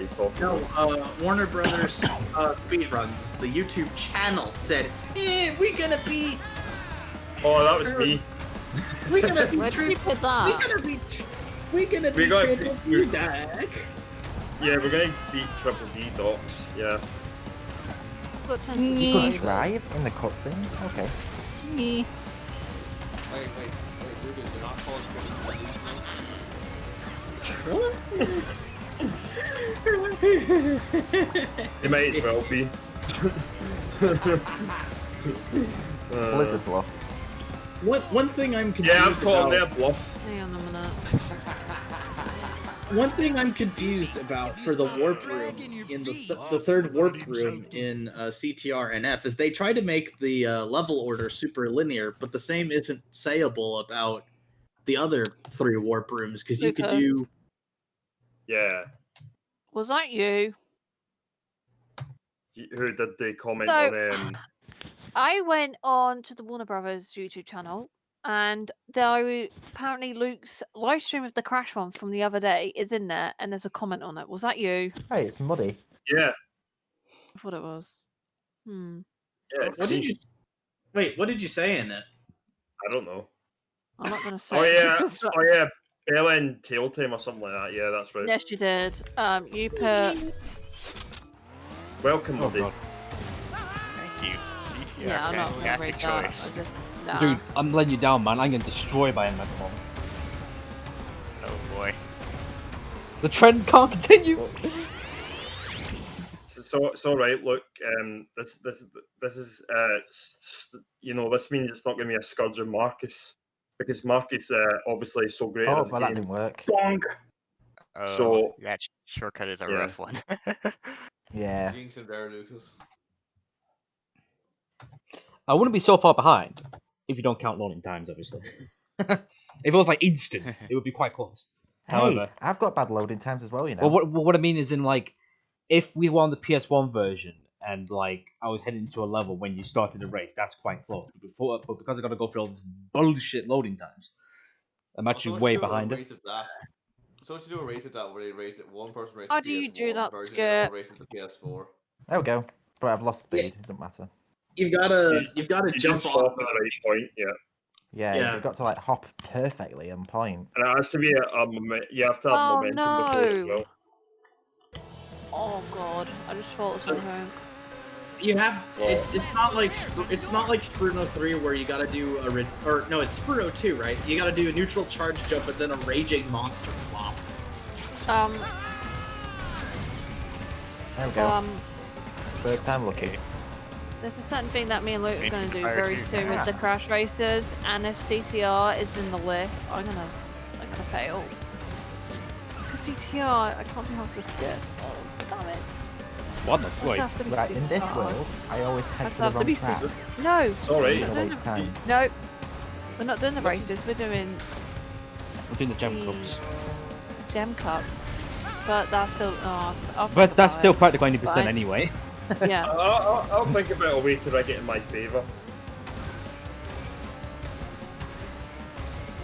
he's talking No, about. Warner Brothers Speedruns, the YouTube channel, said, "Yeah, we gonna beat. Oh, that was me. We gonna beat. Where did you put We that? gonna beat. We gonna We beat gotta Triple beat- D, Dak." Yeah, we're gonna beat Triple D Docs. Yeah. Got 10 You could subscribers. drive in the cutscene? Okay. Yeah. Wait, Ruben, they're not called It might as well be. Blizzard Bluff. One thing I'm confused Yeah, I'm calling about. their bluff. Hang on a minute. One thing I'm confused about for the warp room in the third warp room in CTR and F is they try to make the level order super linear, but the same isn't sayable about the other 3 warp rooms because you could Lucas. do. Yeah. Was that you? Who did the comment So- on? I went on to the Warner Brothers YouTube channel, and apparently Luke's live stream of the Crash one from the other day is in there, and there's a comment on it. Was that you? Hey, it's muddy. Yeah. I thought it was. Yeah. What did you? Wait, what did you say in it? I don't know. I'm not going to say. Oh it yeah. because it's not- Oh yeah. Bellend Tail Time or something like that. Yeah, that's right. Yes, you did. You put. Welcome, Oh, buddy. God. Thank you. Yeah, I'm not going to read fantastic that. choice. Nah. Dude, I'm letting you down, man. I'm getting destroyed by him at the moment. Oh boy. The trend can't continue. So it's all right. Look, this is you know, this means it's not going to be a scourge of Marcus because Marcus obviously is so great. Oh, at well, this that game. didn't work. Bonk. Oh, So- that shortcut is a Yeah. rough one. Yeah. Jinx him there, Lucas. I wouldn't be so far behind if you don't count loading times, obviously. If it was like instant, it would be quite close. Hey, However, I've got bad loading times as well, you know. well, what I mean is in like, if we were on the PS1 version and like I was heading into a level when you started the race, that's quite close. But because I got to go through all this bullshit loading times, I'm actually way behind it. So what you do a race at that where they race it, one person races How the do you do PS1 that, version, Skip? the other races the PS4. There we go. But I've lost speed. It doesn't matter. You've got to You jump should off. stop at the right point. Yeah. Yeah, Yeah. you've got to like hop perfectly on point. And it has to be you have to have Oh, momentum before it as no. well. Oh god, I just thought something. You have it's not like SPYRO 3 where you gotta do no, it's SPYRO 2, right? You gotta do a neutral charge jump and then a raging monster flop. There we go. Third time lucky. There's a certain thing that me and Luke are going to do Fire very too. soon with the crash races, and if CTR is in the list, I'm gonna fail. Because CTR, I can't be helped with skips. Oh, damn it. What the Let's have to be Right, in this superstars. world, I always head Let's for the have to wrong be track. super. No, Sorry. I'm gonna waste time. no, we're not doing the races. We're doing We're doing the Gem Cups. gem cups. But that's still. Oh, I'll But think that's about still it. practically 90% Fine. anyway. Yeah. I'll think about a way to rig it in my favour.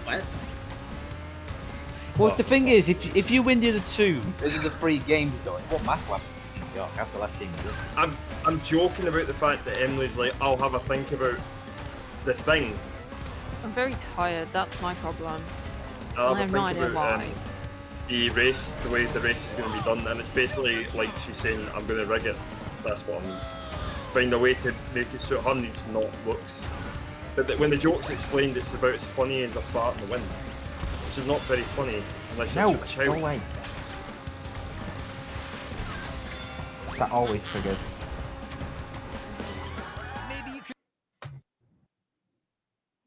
What? Well, the thing is, if you win the other two, those are the 3 games though. It won't matter what happens to CTR after the last game you did. I'm joking about the fact that Emily's like, I'll have a think about the thing. I'm very tired. That's my problem. I'll I have have a no think idea about why. the race, the way the race is going to be done, and it's basically like she's saying, I'm going to rig it. That's what I'm find a way to make it suit her needs, not looks. But when the joke's explained, it's about as funny as a fart in the wind, which is not very funny unless No, you're a child. go away. That always triggers.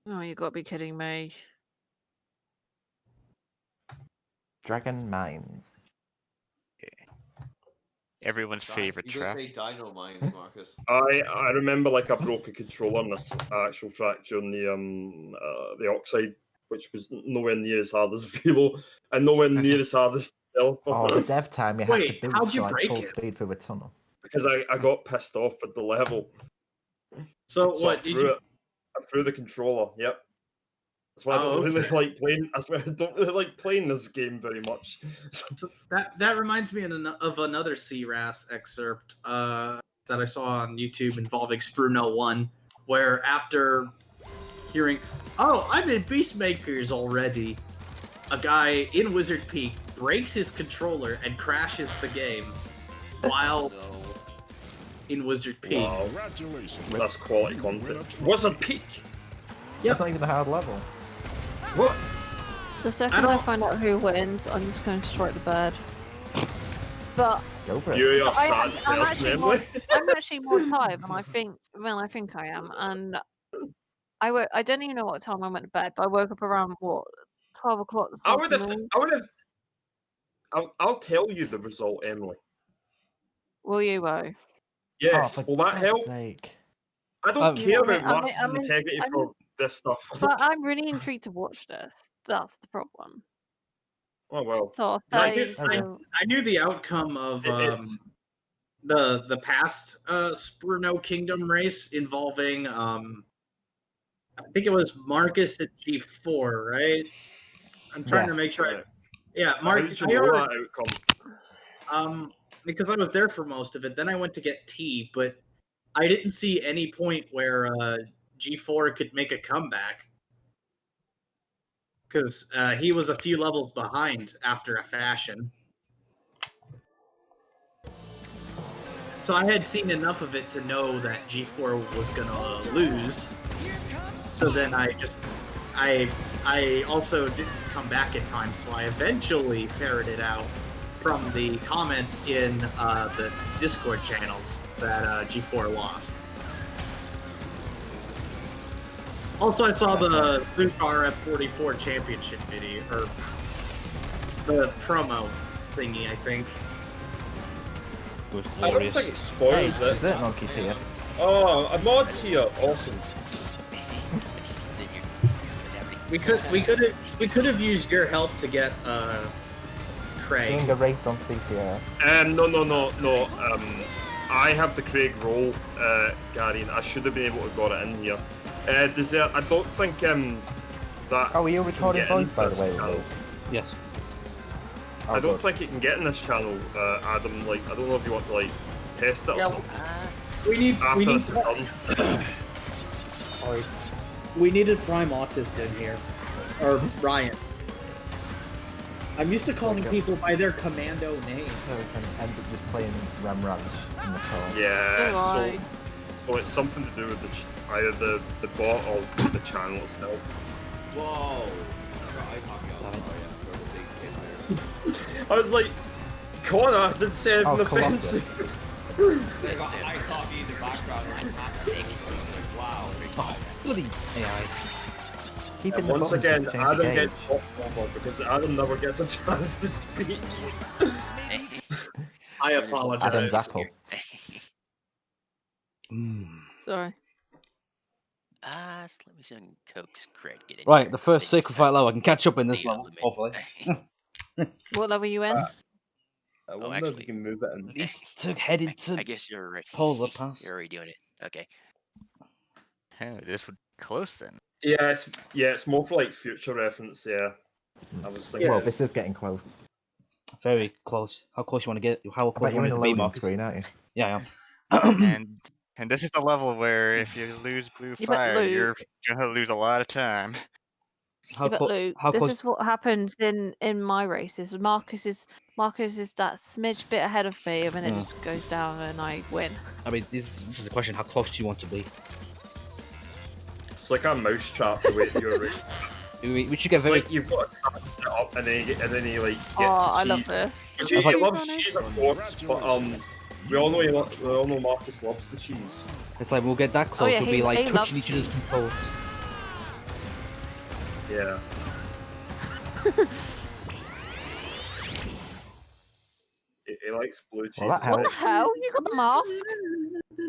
Oh, you got to be kidding me. Dragon Mines. Everyone's favorite You track. could say Dino Mines, Marcus. I remember like I broke a controller on this actual track during the Oxide, which was nowhere near as hard as Velo, and nowhere near as hard as Stealth. Oh, the dev time you Wait, have to how'd boost you like break full it? speed through a tunnel. Because I got pissed off at the level. So So what I did threw you? it. I threw the controller. Yep. That's why I don't really okay. like playing. That's why I don't really like playing this game very much. So that reminds me of another CRAS excerpt that I saw on YouTube involving SPYRO 1, where after hearing, "Oh, I'm in Beastmakers already," a guy in Wizard Peak breaks his controller and crashes the game while No. in Wizard Peak. Wow, Congratulations. that's quality content. Wizard Peak. That's not even a hard level. What? The second I I don't- find out who wins, I'm just going to strike the bird. But Go for it. You're so a sad I'm person, actually more, Emily. I'm actually more tired than I think I am, and I don't even know what time I went to bed, but I woke up around what 12 o'clock this I would afternoon. I'll tell you the result, Emily. Will you, Bo? Yes, for will that God's help? sake. I don't care about I mean- Marcus's I mean- integrity I mean- for this stuff. So I'm really intrigued to watch this. That's the problem. Oh well. So I'll I say. knew, Okay. I knew the outcome of the past SPYRO Kingdom race involving I think it was Marcus at G4, right? I'm trying to make sure. Right. Yeah, How Marcus. did you know that outcome? Because I was there for most of it. Then I went to get tea, but I didn't see any point where G4 could make a comeback because he was a few levels behind after a fashion. So I had seen enough of it to know that G4 was gonna lose. So then I also didn't come back in time, so I eventually ferreted out from the comments in the Discord channels that G4 lost. Also, I saw the LukeRF44 championship video, or the promo thingy, I think. It was I don't glorious. think it spoils Hey, it. Dessert Monkey's here. Oh, a mod's here. Awesome. We could have used your help to get Craig. Doing a race on CTR. No. I have the Craig role, Gary, and I should have been able to got it in here. Dessert, I don't think that. Oh, are you recording get in voice, by the this way, channel. Luke? Yes. Oh, I don't good. think it can get in this channel, Adam. Like, I don't know if you want to like test it or Yeah, something. we need After we need this is done. sorry. We needed Prime Autist in here, or Ryan. I'm used to calling Okay. people by their commando name. So we can end up just playing Ram Ranch in the car. Yeah. Alright. So it's something to do with either the bot or the channel itself. Whoa. I was like, Connor didn't say anything Oh, Colossus. offensive. They got ice hockey in the background. Wow. Oh, bloody AIs. Keeping And the once buttons again, to change the Adam gauge. gets off over because Adam never gets a chance to speak. I apologize. Adam's apple. Sorry. So let me see if I can coax Craig get in Right, here. the first Please, Sacred Fight level. I can catch up in this the level, element. hopefully. What level are you in? I Oh, wonder if actually, you can move it in. It's to head into I guess you're already. Polar Pass. You're already doing it. Okay. Oh, this would be close then. Yeah, it's more for like future reference. Yeah, I was thinking. Well, this is getting close. very close. How close you want to get? How I close bet you you're in want a it to be, loading Marcus? screen, aren't you? Yeah, I am. And this is the level where if you lose blue Yeah, but fire, Luke- you're gonna lose a lot of time. how Yeah, but close? Luke, How this close? is what happens in my races. Marcus is that smidge bit ahead of me, and then it just goes down, and I win. I mean, this is a question. How close do you want to be? It's like a mousetrap the way you're. It's We should get very. like you've got to cut it up and then he like gets Oh, the I cheese. love this. He like- loves cheese, of course, but we all know Marcus loves the cheese. It's like we'll get that close. yeah, we'll he- be like he loves touching each other's controls. Yeah. He likes blue cheese. Well, that What the helps. hell? You got the mask?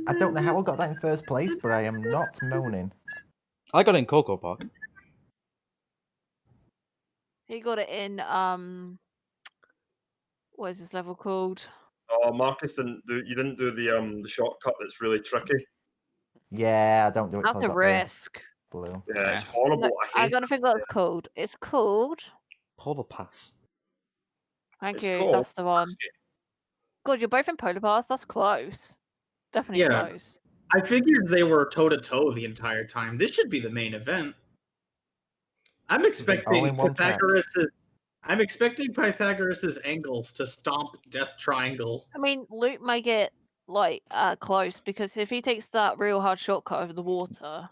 I don't know how I got that in first place, but I am not moaning. I got it in Cocoa Park. He got it in what is this level called? Oh, Marcus didn't do the shortcut that's really tricky. Yeah, I don't do it till That's I a got risk. the blue. Yeah, it's horrible. No, I I hate gotta think what it's called. It's called. Polar Pass. Thank It's you. called- That's the one. God, you're both in Polar Pass. That's close. Definitely Yeah. close. I figured they were toe to toe the entire time. This should be the main event. I'm all expecting in one track. Pythagoras's angles to stomp Death Triangle. I mean, Luke may get like close because if he takes that real hard shortcut over the water,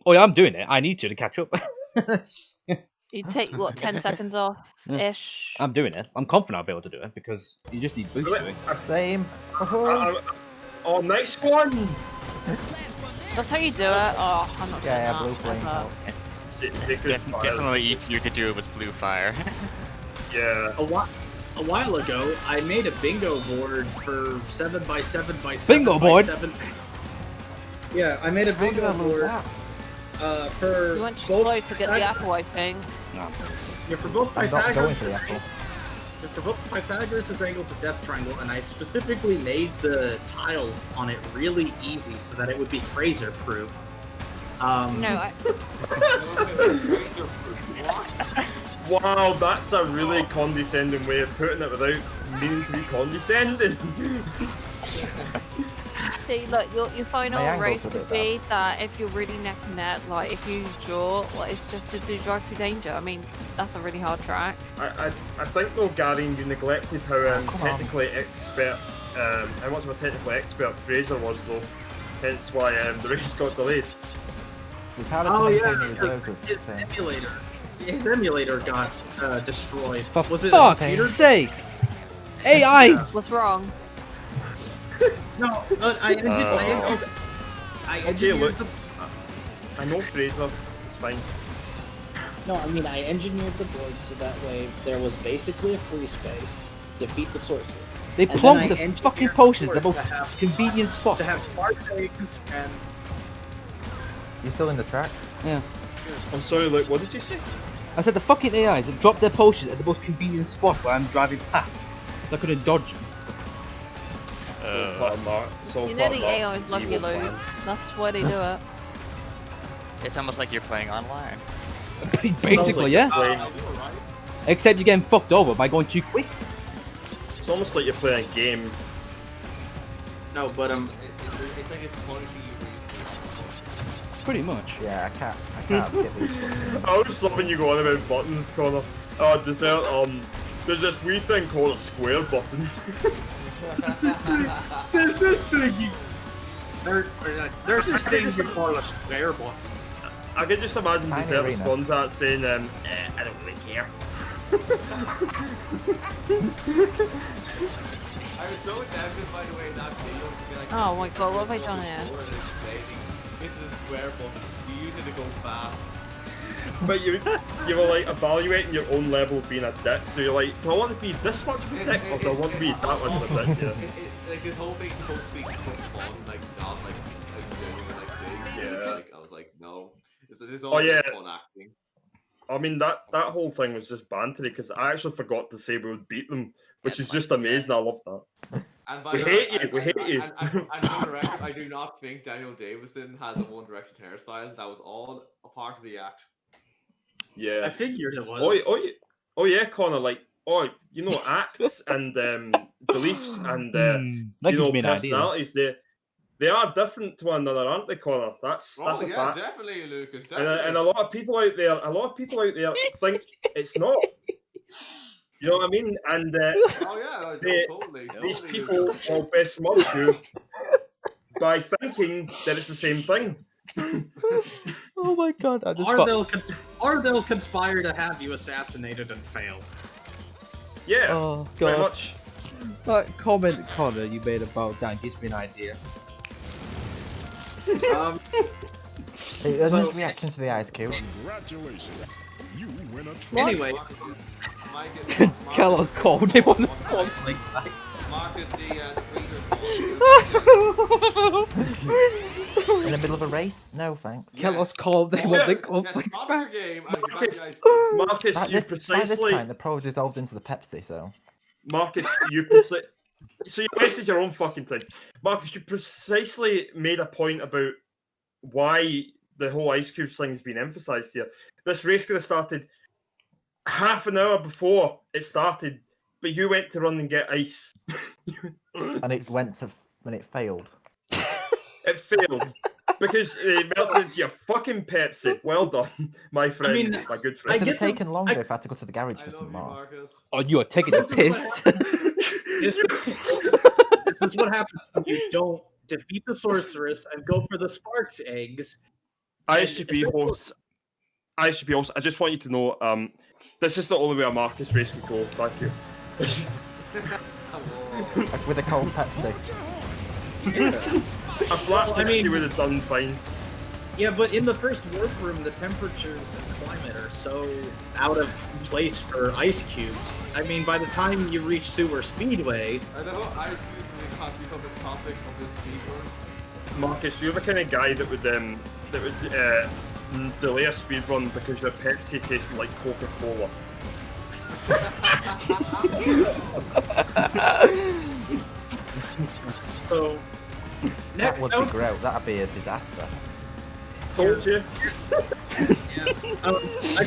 Oh yeah, I'm doing it. I need to catch up. you take what 10 seconds off ish. I'm doing it. I'm confident I'll be able to do it because you just need boost doing. Same. Oh, nice one! That's how you do it. Oh, I'm not Yeah, doing blue flame that. helps. They could fire. Definitely easier to do it with blue fire. Yeah. a while ago, I made a bingo board for 7x7x7 Bingo board? 7. Yeah, I made a How did bingo I lose board that? for You want to both. slow to get the apple, I think. No. Yeah, for both I'm not going Pythagoras. for the apple. For both Pythagoras' angles of death triangle, and I specifically made the tiles on it really easy so that it would be Fraser proof. No, Wow, that's a really condescending way of putting it without meaning to be condescending. see, look, your final My angles race are a bit would be that if you're really neck and neck, like if you draw, like it's just to do drive through danger. I mean, that's a really hard track. I think though, Gary, you neglected how Come on. technically expert, how much of a technical expert Fraser was though. Hence why the race got delayed. It's harder to Oh maintain yeah, the reserves with his the emulator. His emulator got destroyed. For Was it fuck's Peter? sake! AIs! What's wrong? No, I Okay, engineered look. the I know Fraser, it's fine. No, I mean, I engineered the board so that way there was basically a free space. Defeat the sorcerer. They And then plugged I the engineered fucking the potions, the board most to have- convenient spots. to have spark eggs and You're still in the track? Yeah. I'm sorry, Luke, what did you say? I said the fucking AIs have dropped their potions at the most convenient spot where I'm driving past, so I couldn't dodge them. You know the AI love you, Luke. That's why they do it. It's almost like you're playing online. Basically, yeah. Except you're getting fucked over by going too quick. It's almost like you're playing a game. no, but It's like it's punishing you for using Pretty much. Yeah, I can't skip these buttons. I was just loving you going about buttons, Connor. There's this wee thing called a square button. there's this thing there's this thing you call a square button. I can just imagine Tiny Dessert arena. respond to that saying, I don't really care. I was so tempted, by the way, in that video to be like, Oh my god, what have I done here? It's a square button. You use it to go fast. But you were like evaluating your own level of being a dick, so you're like, do I want to be this much of a dick, or do I want to be that much of a dick? Yeah. Like this whole thing's supposed to be so fun, like not like genuine like thing. Yeah. Like I was like, no. It's Oh, all yeah. fun acting. I mean, that whole thing was just bantery, because I actually forgot to say we would beat them, which is just amazing. I love that. And by We the hate way, you, we hate you. And for the record, I do not think Daniel Davison has a One Direction hairstyle. That was all a part of the act. Yeah. I figured it was. Oh yeah, Connor, like, you know, acts and beliefs and that you gives know, me an idea. personalities, they are different to one another, aren't they, Connor? That's Oh a yeah, fact. definitely, Lucas. And Definitely. a lot of people out there think it's not. You know what I mean? And Oh yeah, totally. these totally, people Lucas. will best smudge you by thinking that it's the same thing. Oh my god, I just Or they'll conspire to have you assassinated and fail. Yeah, Oh pretty god. much. That comment, Connor, you made about that gives me an idea. Hey, there's no reaction to the ice cube. Congratulations. You win a trophy. Anyway, Kellogg's called him on the phone. Marcus, the In the middle of a race? No, thanks. Kellogg's called him on the conflicts back. Marcus, By you this precisely. time, the pro dissolved into the Pepsi, so. Marcus, so you wasted your own fucking time. Marcus, you precisely made a point about why the whole ice cube thing has been emphasised here. This race could have started half an hour before it started, but you went to run and get ice. And it went to when it failed. It failed because it melted into your fucking Pepsi. Well done, my friend, mean, my good It friend. would have taken longer if I had to go to the garage for some more. Oh, you are taking a piss. this is what happens when you don't defeat the sorceress and go for the sparks eggs. ISGP hosts, I just want you to know, this is the only way a Marcus race could go. Thank you. Like with a cold Pepsi. A flat Pepsi would have done fine. Yeah, but in the first warp room, the temperatures and climate are so out of place for ice cubes. I mean, by the time you reach Sewer Speedway, I know ice cubes really become the topic of this speedrun. Marcus, you're the kind of guy that would delay a speedrun because your Pepsi tastes like Coca-Cola. So That would be great. That'd be a disaster. Told you. I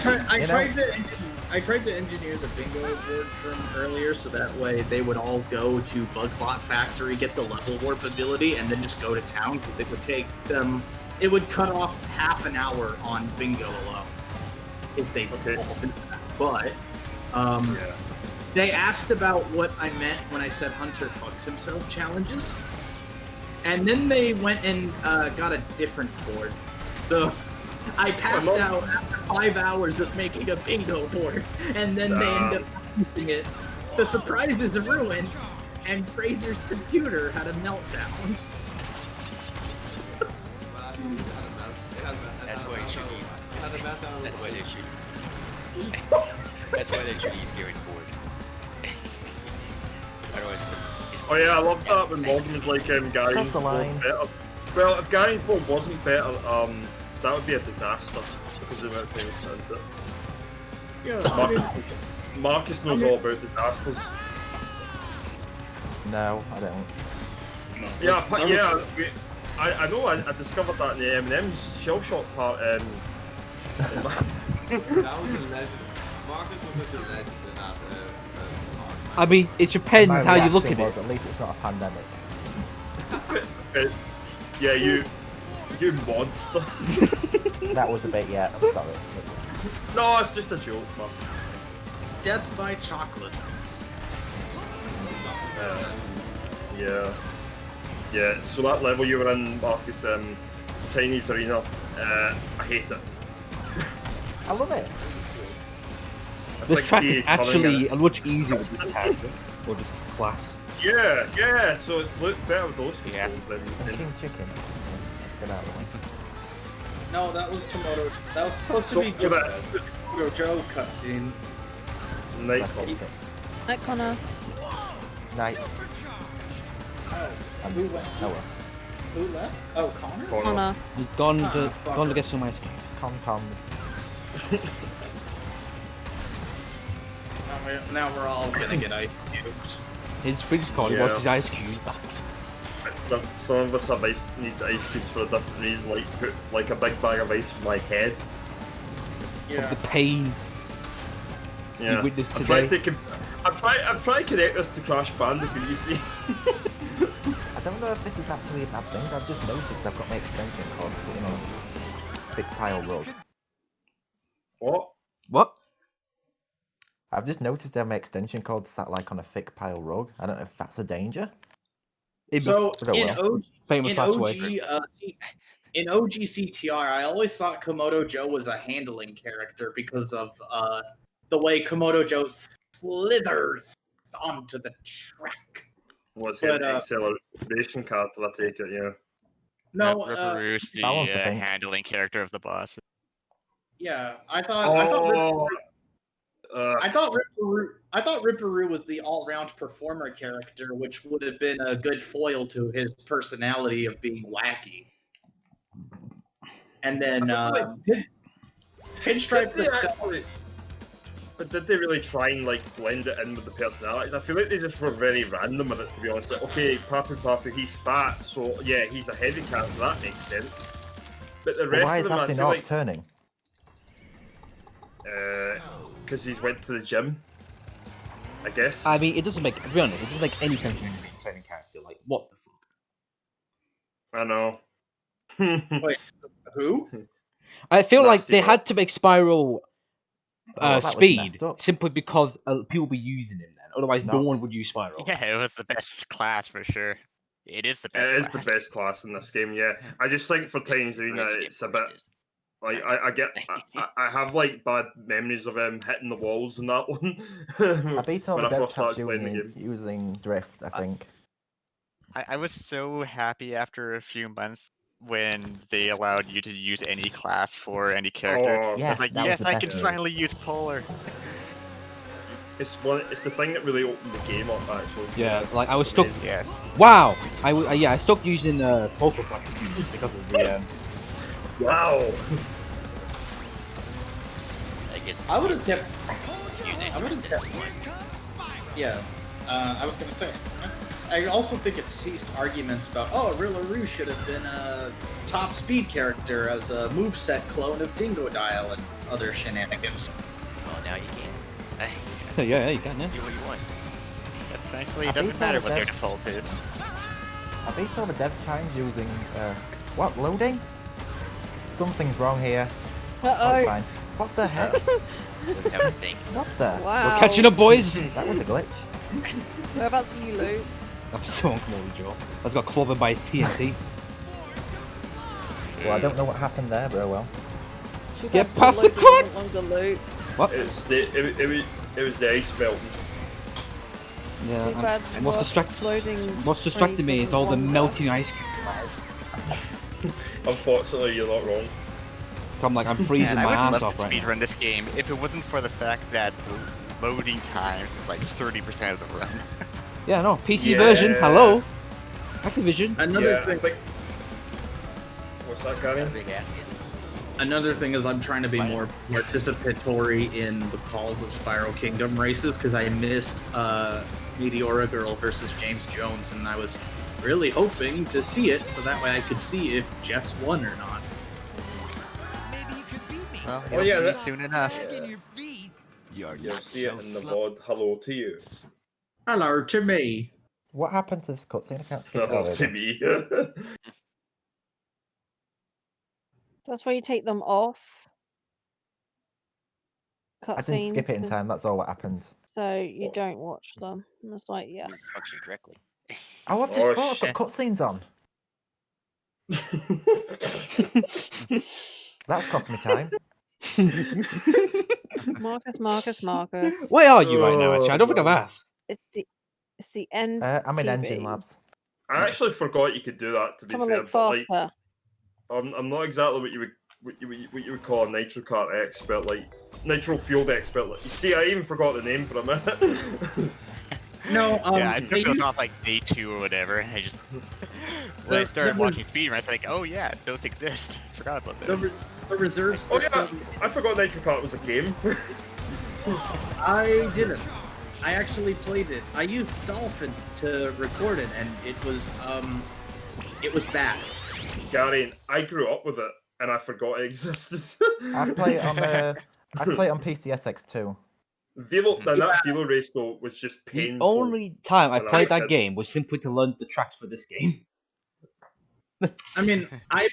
tried to engineer the bingo board from earlier so that way they would all go to Bugbot Factory, get the level warp ability, and then just go to town because it would take them. It would cut off half an hour on bingo alone if they evolved into that. But they asked about what I meant when I said Hunter fucks himself challenges, and then they went and got a different board. So I passed out after 5 hours of making a bingo board, and then they ended up using it. The surprise is ruined, and Fraser's computer had a meltdown. That's why you should use. That's why they should. That's why they should use Garen's board. Otherwise, Oh yeah, I love that when Morgan was like, Gary's board better. Well, if Gary's board wasn't better, that would be a disaster because of the amount of time he spent it. Yeah, Marcus knows all about disasters. No, I don't. Yeah, I know. I discovered that in the M&M's shell shock part. That was a legend. Marcus was such a legend in that. I mean, it depends My how you look at reaction was, it. At least it's not a pandemic. Yeah, you monster. That was a bit, yeah, I'm sorry. No, it's just a joke, man. Death by chocolate. Yeah. So that level you were in, Marcus, Chinese Arena, I hate it. I love it. This track is actually much easier with this character, or this class. Yeah, so it's looked better with those controls than King Chicken. Let's get out of the way. No, that was Komodo. That was supposed to be Komodo Joe cutscene. Nice. Night, Connor. Night. Who went? Noah. Who left? Oh, Connor? Connor. We've gone to get some ice cream. Tom-toms. Now we're all gonna get ice cubed. His fridge called, he wants his ice cube back. Some of us have need ice cubes for a different reason, like put like a big bag of ice for my head. Of the pain you witnessed today. I'm trying to connect this to Crash Bandicoot, you see. I don't know if this is actually a bad thing. I've just noticed I've got my extension cord sitting on a thick pile rug. What? I've just noticed that my extension cord sat like on a thick pile rug. I don't know if that's a danger. So in OG CTR, I always thought Komodo Joe was a handling character because of the way Komodo Joe slithers onto the track. Was it an acceleration character? I take it, yeah. No, Ripperoo's the handling character of the boss. Yeah, I thought Ripperoo was the all-round performer character, which would have been a good foil to his personality of being wacky. And then Pinstripe. But did they really try and like blend it in with the personalities? I feel like they just were very random with it, to be honest. Like, okay, Papu, he's fat, so yeah, he's a heavy character. That makes sense. But the rest why of is them, I that feel not like turning? because he's went to the gym, I guess. I mean, it doesn't make, to be honest, it doesn't make any sense when you make a training character. Like, what the fuck? I know. Wait, who? I feel like they had to make Spyro speed was simply because people be using him then. Otherwise, no one would use Spyro. Yeah, it was the best class for sure. It is the best. It is the best class in this game. Yeah, I just think for Tiny's Arena, it's a bit. Like I have like bad memories of him hitting the walls in that one. I beat all when the I dev first started tabs playing the game. using drift, I think. I was so happy after a few months when they allowed you to use any class for any character. Oh, I was Yes, like, that was yes, the I best can news. finally use Polar. It's the thing that really opened the game up, actually. Yeah, like I was It's stuck. amazing. Yeah. Wow, yeah, I stopped using Poker Flash just because of the. Wow. I guess it's I would have kept. using I would have kept. Yeah, I was gonna say. I also think it ceased arguments about, oh, Rillaru should have been a top speed character as a moveset clone of Dingodile and other shenanigans. Well, now you can. yeah, you can, yeah. Do what you want. Essentially, I it doesn't think matter all what their dev- default is. I beat all the dev times using what, loading? Something's wrong here. Oh, fine. What the heck? Let's have a think. What the? Wow. We're catching up, boys. That was a glitch. Whereabouts are you, Luke? I'm still on Kamori Joe. I got clobbered by his TNT. Well, I don't know what happened there, bro. Well, Too Get bad past the loading crud! wasn't longer, Luke. What? It was the ice melting. Yeah. Too bad And what's loading What's distracting me is all the melting ice cubes. Unfortunately, you're not wrong. So I'm like, I'm freezing Man, my I would ass love off to right now. speedrun this game if it wasn't for the fact that loading time is like 30% of the run. Yeah, no, PC version. Hello. Activision. Another thing. What's that, Gary? Big ass music. Another thing is I'm trying to be more participatory in the calls of Spyro Kingdom races because I missed Meteora Girl versus James Jones, and I was really hoping to see it so that way I could see if Jess won or not. Well, Oh, yeah, see that- soon enough. You'll see it in the VOD. Hello to you. Hello to me. what happened to this cutscene? I can't skip it. Hello Oh, to there me. That's why you take them off. I didn't skip it in Cutscenes, time. That's all what happened. so you don't watch them. And it's like, yes. Function correctly. Oh, I've just Oh, thought I've shit. got cutscenes on. That's cost me time. Marcus. Where are you right now, actually? I don't think I've asked. It's the end. I'm in Engine Labs. I actually forgot you could do that. To be Come on, fair, Luke, but, like, faster. I'm not exactly what you would call a Nitro Kart expert, like Nitro-Fueled expert. Like, you see, I even forgot the name for a minute. No, yeah, I took those off like day 2 or whatever. I just when I started watching speedruns, I was like, oh yeah, those exist. Forgot about those. The reserves. Oh yeah, I forgot Nitro Kart was a game. I didn't. I actually played it. I used Dolphin to record it, and it was bad. Gary, I grew up with it, and I forgot it existed. I play it on PCSX too. Velo, that Velo race though was just The painful. only time I when played was a that kid. game was simply to learn the tracks for this game. I mean, I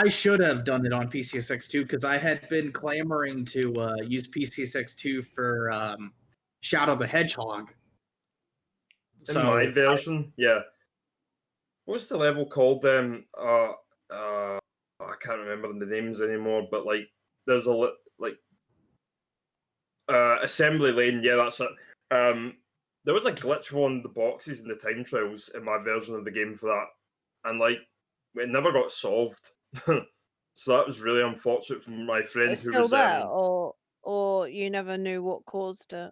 should have done it on PCSX2 because I had been clamoring to use PCSX2 for Shadow the Hedgehog. In my version, yeah. What's the level called? I can't remember the names anymore. But like, there's a assembly lane. Yeah, that's it. There was a glitch on the boxes in the time trials in my version of the game for that, and like, it never got solved. So that was really unfortunate for my friend It's who still was there, or you never knew what caused it.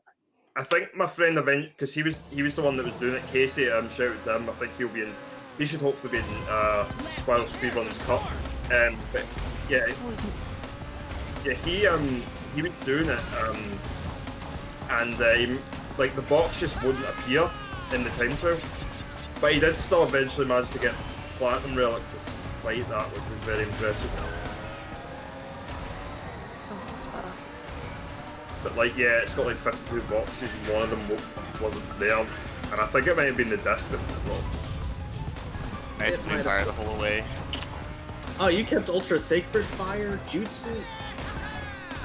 I think my friend eventually, because he was the one that was doing it, Casey. Shout out to him. I think he should hopefully be in Spyro Speedruns Cup. But yeah, he was doing it, and like the box just wouldn't appear in the time trial. But he did still eventually manage to get Platinum Relic despite that, which was very impressive. Oh, that's better. But like, yeah, it's got like 52 boxes, and one of them wasn't there, and I think it might have been the disc that was wrong. Nice blue fire the whole way. Oh, you kept Ultra Sacred Fire, Jutsu?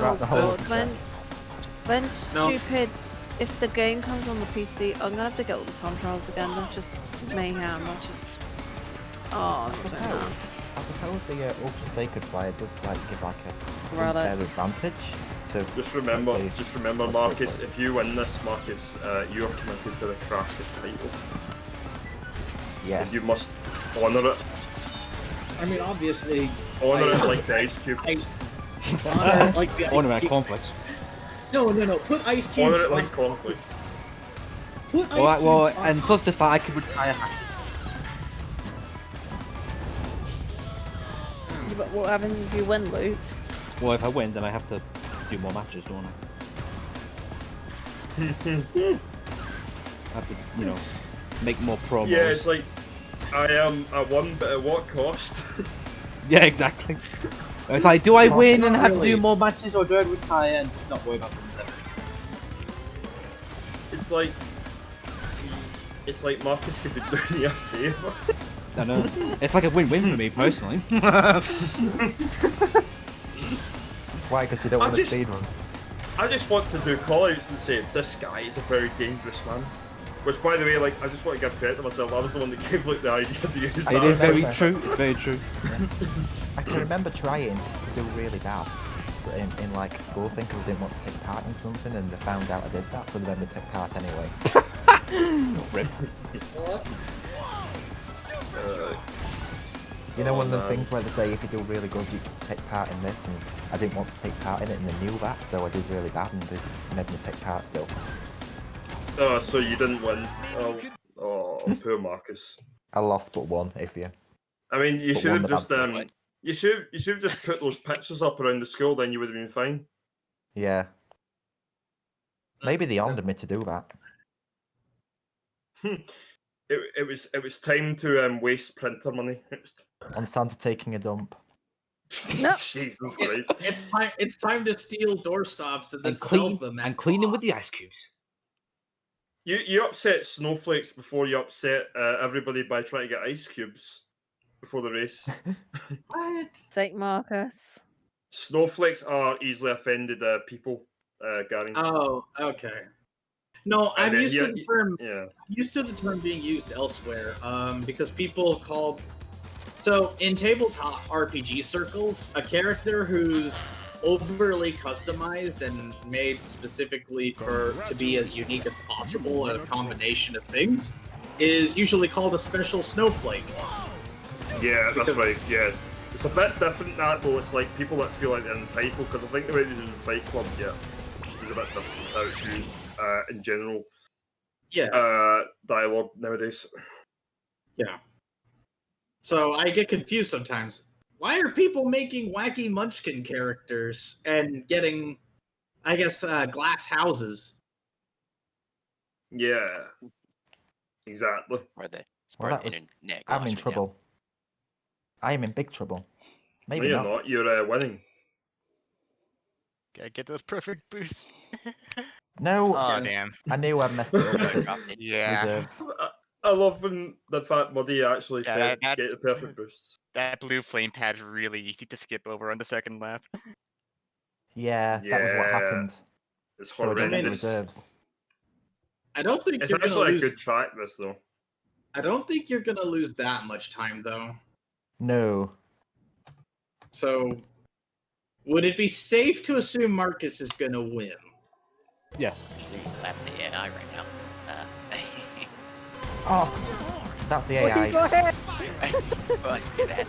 Oh the whole god, when stupid, if the game comes on the PC, I'm gonna have to get all the time trials again. That's just mayhem. That's just. Oh, I'm so mad. I suppose the Ultra Sacred Fire does like give like a Relics. unfair advantage. So Just remember, Marcus, if you win this, Marcus, you are committed to the Crassic title. yes, And you must honour it. I mean, obviously. Honor it like the ice cubes. Honor it like the Honor ice it cornflakes. No. Put ice cubes. Honor it like cornflakes. Put ice Well, cubes on and plus the fact I could retire half. Yeah, but what happens if you win, Luke? Well, if I win, then I have to do more matches, don't I? I have to, you know, make more promos. Yeah, it's like I won, but at what cost? Yeah, exactly. It's like, do I win and have to do more matches, or do I retire and just not worry about things? It's like Marcus could be doing you a favour. I know. It's like a win-win for me personally. Why? Because you don't want to speedrun. I just want to do call-outs and say this guy is a very dangerous man. Which, by the way, like I just want to give credit to myself. I was the one that gave like the idea to use that. It is very true. It's very true. Yeah. I can remember trying to do really bad in like school thing because I didn't want to take part in something, and they found out I did that, so they made me take part anyway. Rip. You know, one of the things where they say if you do really good, you can take part in this, and I didn't want to take part in it, and they knew that, so I did really bad, and they made me take part still. Oh, so you didn't win. Oh, poor Marcus. I lost but won, if you. I mean, you But should won have the just bad side. you should have just put those pictures up around the school. Then you would have been fine. Yeah. Maybe they honoured me to do that. It was time to waste printer money. On Santa taking a dump. Jesus Christ! It's time to steal doorstops and then sell them. Clean them with the ice cubes. You upset snowflakes before you upset everybody by trying to get ice cubes before the race. What? Saint Marcus. Snowflakes are easily offended people, Gary. Oh, okay. No, I'm And used to the term. Yeah. Used to the term being used elsewhere, because people call. So in tabletop RPG circles, a character who's overly customized and made specifically to be as unique as possible, a combination of things, is usually called a special snowflake. Yeah, that's right. Yeah, it's a bit different that though. It's like people that feel like they're entitled because I think the way they do the Fight Club, is a bit different how it's used in general. Yeah. Dialogue nowadays. Yeah. So I get confused sometimes. Why are people making wacky Munchkin characters and getting, I guess, glass houses? Yeah. Exactly. Or the Well, that was, I'm in trouble. I am in big trouble. Maybe no, you're not. You're winning. Gotta get those perfect boosts. No. Oh, damn. I knew I messed it up. Yeah. Reserves. I love when the Fat Muddy actually said get the perfect boosts. That blue flame pad's really easy to skip over on the second lap. Yeah, that was what happened. It's so I didn't get horrendous. reserves. I don't think It's you're gonna actually a lose. good track, this though. I don't think you're gonna lose that much time though. No. So, would it be safe to assume Marcus is gonna win? Yes. He's laughing at the AI right now. Oh, that's the What AI. you got here? Oh, I see that.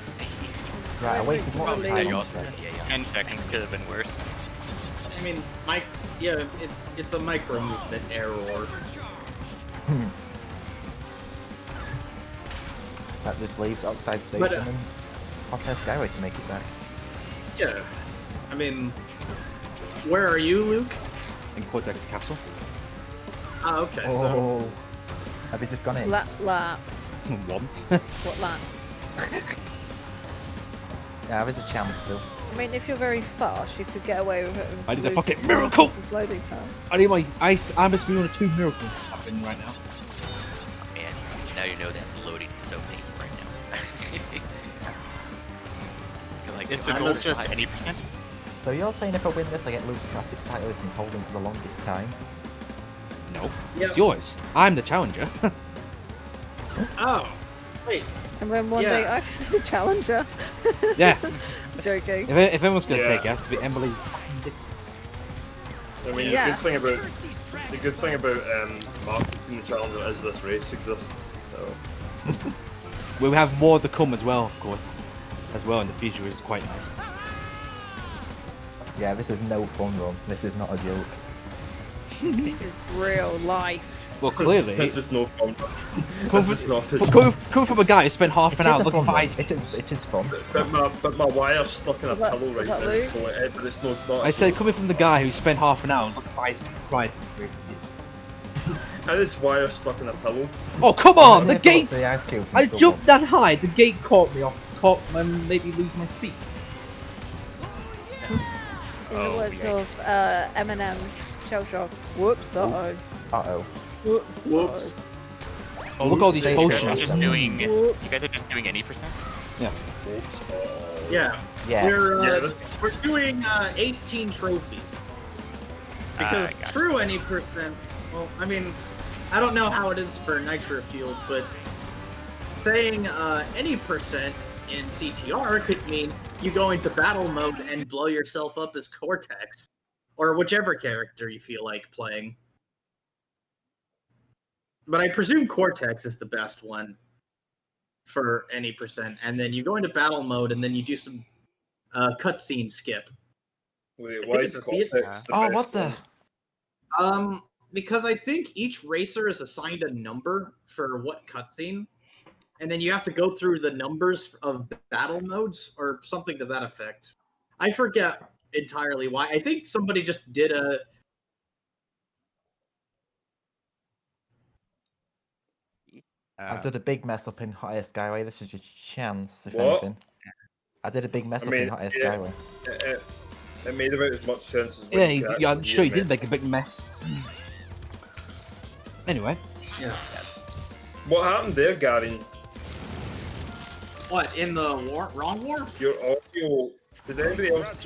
Right, I wasted more Oh, there time you go. on that. Yeah, yeah. 10 seconds could have been worse. I mean, it's a micro movement error. That just leaves Oxide Station But, and Hotel Skyway to make it back. Yeah, I mean, where are you, Luke? In Cortex Castle. Ah, okay. So Oh, have you just gone in? Lap. One. What lap? Yeah, there's a chance still. I mean, if you're very fast, you could get away with it. I did a fucking miracle! Loading time. I need my ice. I must be on a 2 miracle happening right now. Man, now you know that loading is so painful right now. You're like, Is the I'm goal not just fine. any percent? So you're saying if I win this, I get Luke's Crassic title he's been holding for the longest time? No. Yep. It's yours. I'm the challenger. Oh, wait. And then one day I can be challenger. Yes. Joking. If everyone's gonna Yeah. take it, it has to be Emily Dixon. I mean, Yeah. the good thing about marketing the challenger is this race exists. So. We'll have more to come as well, of course. as well in the future, which is quite nice. Yeah, this is no fun run. This is not a joke. This is real life. Well, clearly, This is no fun. coming from a guy who spent half an hour looking for ice. It is fun. But my wire's stuck in a pillow right now, Luke? so but it's not. I said coming from the guy who spent half an hour looking for ice cream. How is wire stuck in a pillow? Oh come on, the gate! The ice cube I jumped that high. The gate caught me and made me lose my speed. In the words of Eminem's Shell Shock. Whoops, uh-oh. Uh-oh. Whoops. Whoops. Oh, look at all these You guys are potions. just doing. You guys are just doing any percent. Yeah. Yeah. Yeah. We're doing 18 trophies. Because gotcha. true any percent. Well, I mean, I don't know how it is for Nitro-Fueled, but saying any percent in CTR could mean you go into battle mode and blow yourself up as Cortex, or whichever character you feel like playing. But I presume Cortex is the best one for any percent, and then you go into battle mode and then you do some cutscene skip. Wait, why is Cortex the Oh, best what the? one? Because I think each racer is assigned a number for what cutscene, and then you have to go through the numbers of battle modes or something to that effect. I forget entirely why. I think somebody just did a. I did a big mess up in Hot Air Skyway. This is your chance, if What? anything. I did a big mess I up mean, in Hot Air yeah. Skyway. It made about as much sense as Yeah, I'm sure he did make a big mess. Anyway. Yeah. What happened there, Gary? What, in the wrong war? Your audio. Did anybody else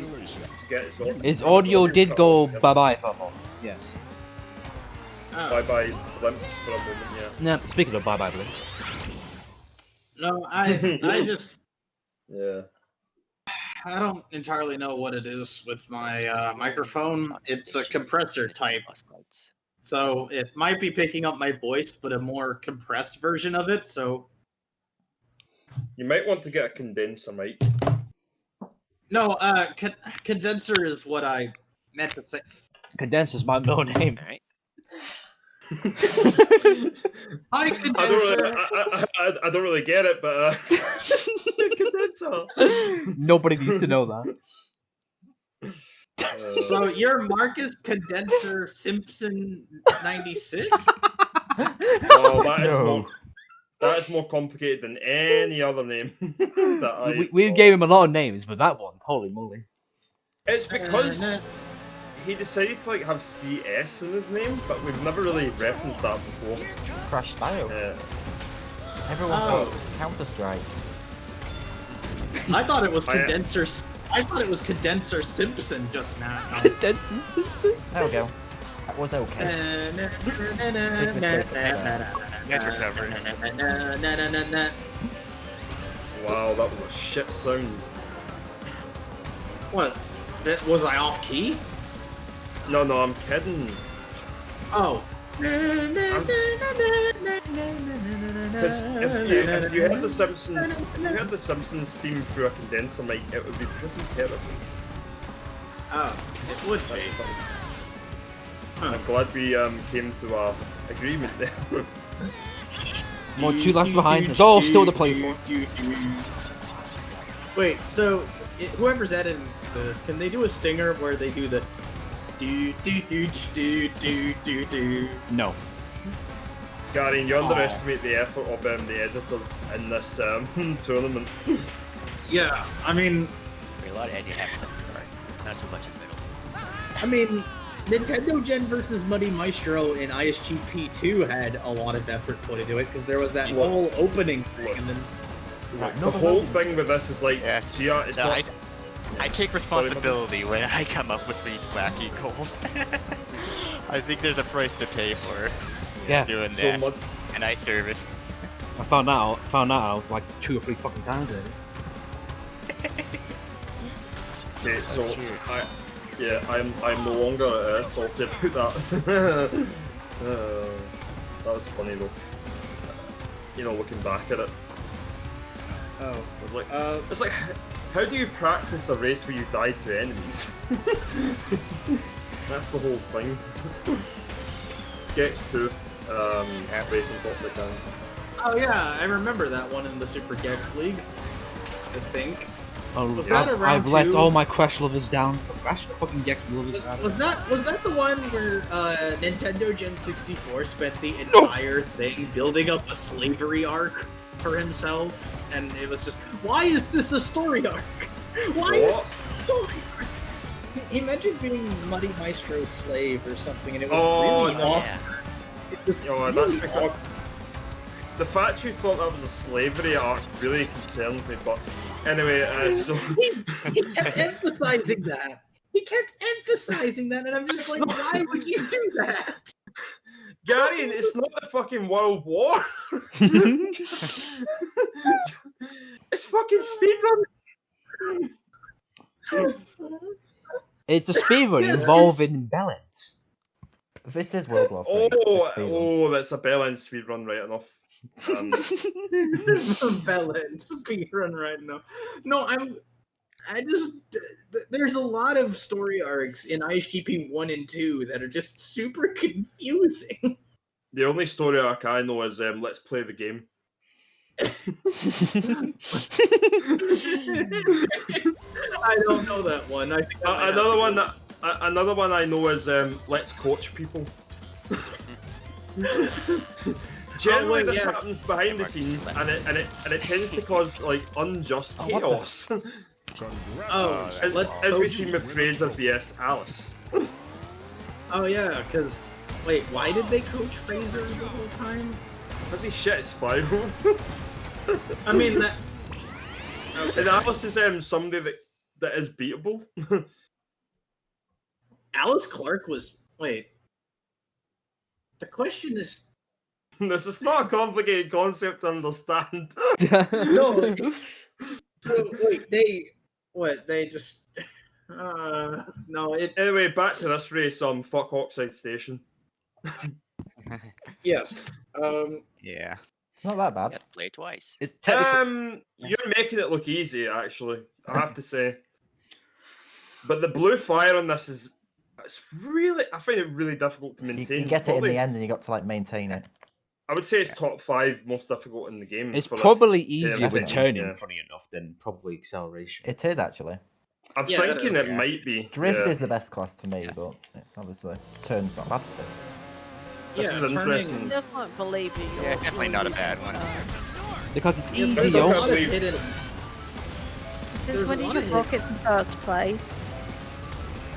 get his audio? His audio did go bye-bye for a moment. Yes. Bye-bye blimps for a moment, yeah. No, speaking of bye-bye blimps. No, I just. Yeah. I don't entirely know what it is with my microphone. It's a compressor type. So it might be picking up my voice, but a more compressed version of it, so... You might want to get a condenser mic. No, condenser is what I meant to say. Condenser's my middle name. Alright. Hi, condenser! I don't really get it, but... condenser! Nobody needs to know that. So you're Marcus Condenser Simpson 96? Oh, that is more complicated than any other name. We gave him a lot of names, but that one, holy moly. It's because he decided to have CS in his name, but we've never really referenced that before. Crash Bio. Yeah. Everyone thought it was Counter-Strike. I thought it was Condenser. I thought it was Condenser Simpson just now. Condenser Simpson? There we go. That was okay. Nice recovery. Wow, that was a shit sound. What? That was I off key? No, I'm kidding. Oh. Because if you heard the Simpsons theme through a condenser mic, it would be pretty terrible. Oh, it would be. I'm glad we came to a agreement there. More 2 laps behind. It's all still to play for. Wait, so whoever's editing this, can they do a stinger where they do the do do do do do do do? No. Gary, you underestimate the effort of the editors in this tournament. Yeah, I mean, A lot of editing happens at the start, not so much in the middle. I mean, Nintendo Gen versus Muddy Maestro in ISGP 2 had a lot of effort put into it because there was that whole opening thing, and then the whole thing with this is like, Yeah. it's No, not. I take responsibility when I come up with these wacky goals. I think there's a price to pay for Yeah. doing So that, much. and I serve it. I found that out like 2 or 3 fucking times already. Okay, so I'm no longer salty about that. That was funny though. You know, looking back at it. Oh. It's like, how do you practice a race where you die to enemies? That's the whole thing. Gex 2, racing top down. Oh yeah, I remember that one in the Super Gex League. I think. Oh, Was that around I've let 2? all my Crash lovers down. Crash fucking Gex lovers down. Was that the one where Nintendo Gen 64 spent the entire thing building up a slavery arc for himself, and it was just, why is this a story arc? Why is this a story arc? He mentioned being Muddy Maestro's slave or something, and it was really Oh, that's because the fact you thought that was a slavery arc really concerns me. But anyway, so he kept emphasizing that. He kept emphasizing that, and I'm just like, why would you do that? Gary, it's not the fucking World War. It's fucking speedrun. It's a speedrun involving balance. This is World War III. Oh, that's a Bellend speedrun, right enough. Bellend speedrun right now. No, there's a lot of story arcs in ISGP 1 and 2 that are just super confusing. The only story arc I know is let's play the game. I don't know that one. I think another one I know is let's coach people. Generally, this happens behind the scenes, and it tends to cause like unjust chaos. As we've seen with Fraser vs Alice. Oh yeah, because wait, why did they coach Fraser the whole time? Because he shit at Spyro. I mean that. And Alice is somebody that is beatable. Alice Clark was wait. The question is. This is not a complicated concept to understand. No. So wait, they just no. Anyway, back to this race. Fuck Oxide Station. Yes. Yeah. It's not that bad. Play twice. It's you're making it look easy, actually. I have to say. But the blue fire on this is I find it really difficult to maintain. You get it in the end, and you got to like maintain it. I would say it's top 5 most difficult in the game. It's for probably this, easier with turning, funny enough, than probably acceleration. It is actually. I'm thinking it might be. Drift is the best class for me, but it's obviously turns not bad for this. This is interesting. I can't believe you. Yeah, definitely not a bad one. Because it's easy, yo. Since when did you rocket in first place?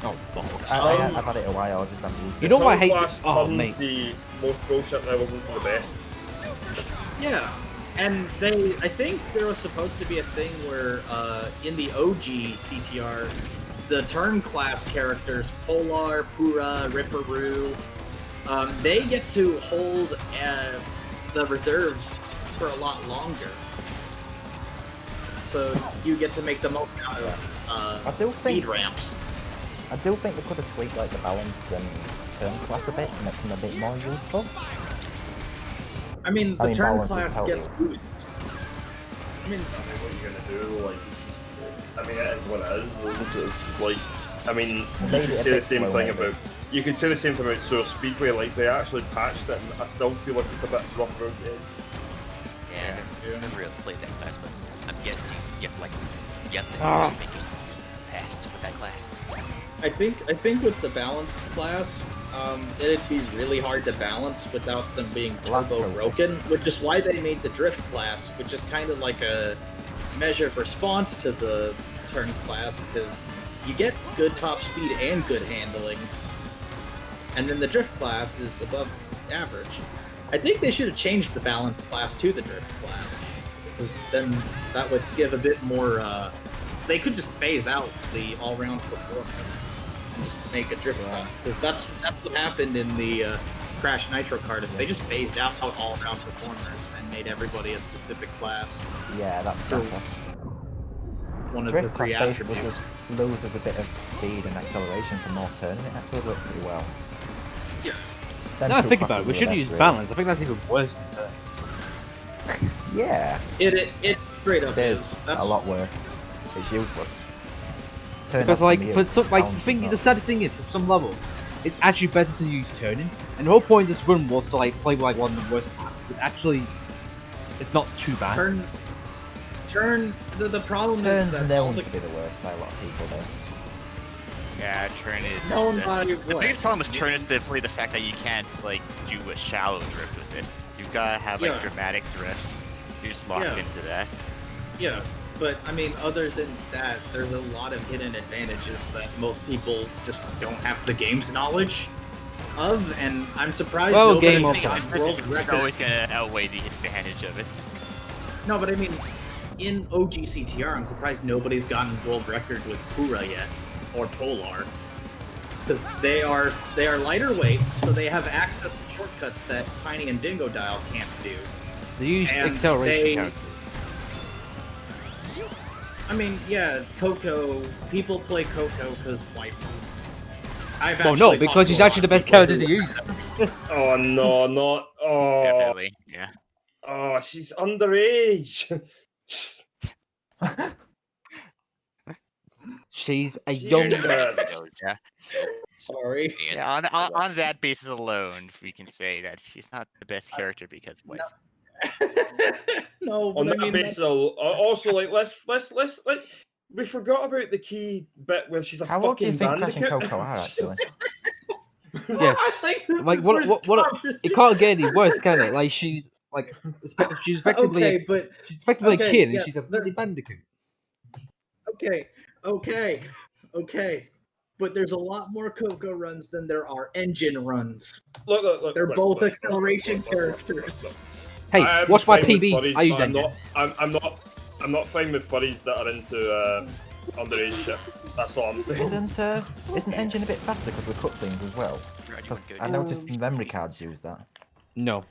Oh, bollocks. I've had it a while. I just haven't used it. You know what I hate? Oh, mate. The most bullshit levels into the best. Yeah, and I think there was supposed to be a thing where in the OG CTR, the turn class characters, Polar, Pura, Ripperoo, they get to hold the reserves for a lot longer. So you get to make the most out of speed ramps. I do think they could have tweaked like the balance and turn class a bit and make them a bit more useful. I mean, the turn class gets boosts. I mean, what are you gonna do? Like, I mean, it is what it is. Isn't it? It's like, I mean, you could say the same thing about. You could say the same thing about Soul Speedway. Like, they actually patched it, and I still feel like it's a bit rough around the edge. Yeah, I've never really played that class, but I'm guessing you have to make it fast with that class. I think with the balance class, it'd be really hard to balance without them being turbo broken, which is why they made the drift class, which is kind of like a measure of response to the turn class, because you get good top speed and good handling, and then the drift class is above average. I think they should have changed the balance class to the drift class, because then that would give a bit more. They could just phase out the all-round performance. Just make a drift class, because that's what happened in the Crash Nitro card. They just phased out all-round performers and made everybody a specific class. Yeah, that's better. One of drift the 3 class basically attributes. just loses a bit of speed and acceleration for more turning. It actually works pretty well. Yeah. Now I think about it, we should use balance. I think that's even worse than turn. Yeah. It Straight up There's is. a lot worse. It's useless. Turn Because has like some for some like bounce the as sad thing is, for some levels, it's actually better to use turning. And the whole point of this run was to like play like one of the worst paths, but actually, it's not too bad. Turn. The problem well. is Turn's that known to be the worst by a lot of people though. Yeah, turn is. known by The what? biggest problem with turn is definitely the fact that you can't like do a shallow drift with it. You've gotta have like dramatic drifts. You're just locked into that. Yeah, but I mean, other than that, there's a lot of hidden advantages that most people just don't have the game's knowledge of, and I'm surprised nobody got world It's record. always gonna outweigh the advantage of it. No, but I mean, in OG CTR, I'm surprised nobody's gotten world record with Pura yet, or Polar, because they are lighter weight, so they have access to shortcuts that Tiny and Dingo Dial can't do. They use And acceleration characters. I mean, yeah, Coco. People play Coco because waifu. Oh no, because he's actually the best character to use. Oh no, not. Oh. Definitely, yeah. Oh, she's underage. She's a young. Yeah. Sorry. Yeah, on that basis alone, we can say that she's not the best character because wife. No, On but I that mean, basis, also like let's like we forgot about the key bit where she's a How old do you fucking think Crash and bandicoot. Coco are actually? Yeah, like what? It can't get any worse, can it? Like she's she's effectively Okay, but she's effectively a kid, and yeah, she's a bloody bandicoot. Okay. But there's a lot more Coco runs than there are engine runs. Look, They're both acceleration characters. Hey, I'm watch my fine with PBs. furries, I use but engine. I'm not fine with furries that are into underage shit. That's all I'm saying. Isn't engine a bit faster because of the cutscenes as well? 'Cause I noticed memory cards use that. No.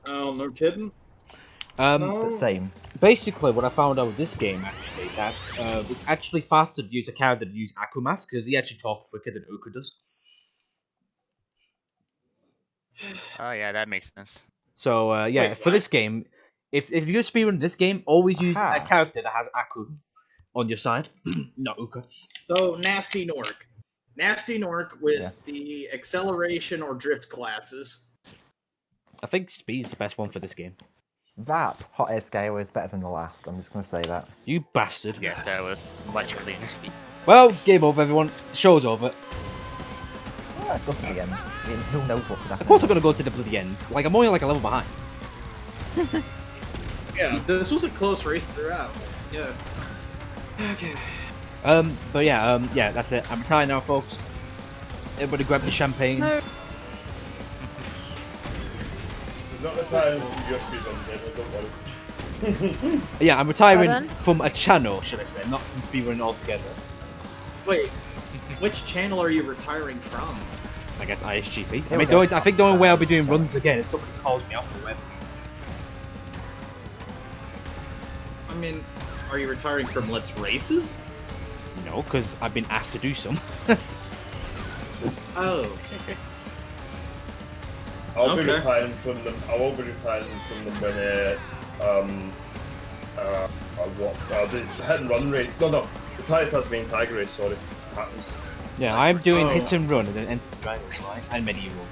Oh, no kidding. But same. Basically, what I found out with this game actually that it's actually faster to use a character to use Akumas because he actually talks quicker than Uka does. Oh yeah, that makes sense. So yeah, Wait, for this game, if you're gonna speedrun this game, always use a Aha. character that has Aku on your side, not Uka. So Nasty Nork with the acceleration or drift classes. I think Speed's the best one for this game. That Hot Air Skyway is better than the last. I'm just gonna say that. You bastard. Yes, that was much cleaner. Well, game over, everyone. The show's over. Go to the end. I mean, who knows what could happen? Of course I'm gonna go to the bloody end. Like, I'm only like a level behind. Yeah, this was a close race throughout. Yeah. Okay. But yeah, that's it. I'm retired now, folks. Everybody grab the champagnes. No. It's not the time to just be done, don't worry. Yeah, I'm retiring Pardon? from a channel, should I say, not from speedrunning altogether. Wait, which channel are you retiring from? I guess ISGP. Here I we mean, go. I think the only way I'll be doing runs again is somebody calls me up for web. I mean, are you retiring from Let's Races? No, because I've been asked to do some. Oh. I'll be Okay. retiring from them. I will be retiring from them when the hit and run race. No, the Tasmanian Tiger race. Sorry, happens. Yeah, I'm doing hit and run and then enter the drivers, right? And medieval.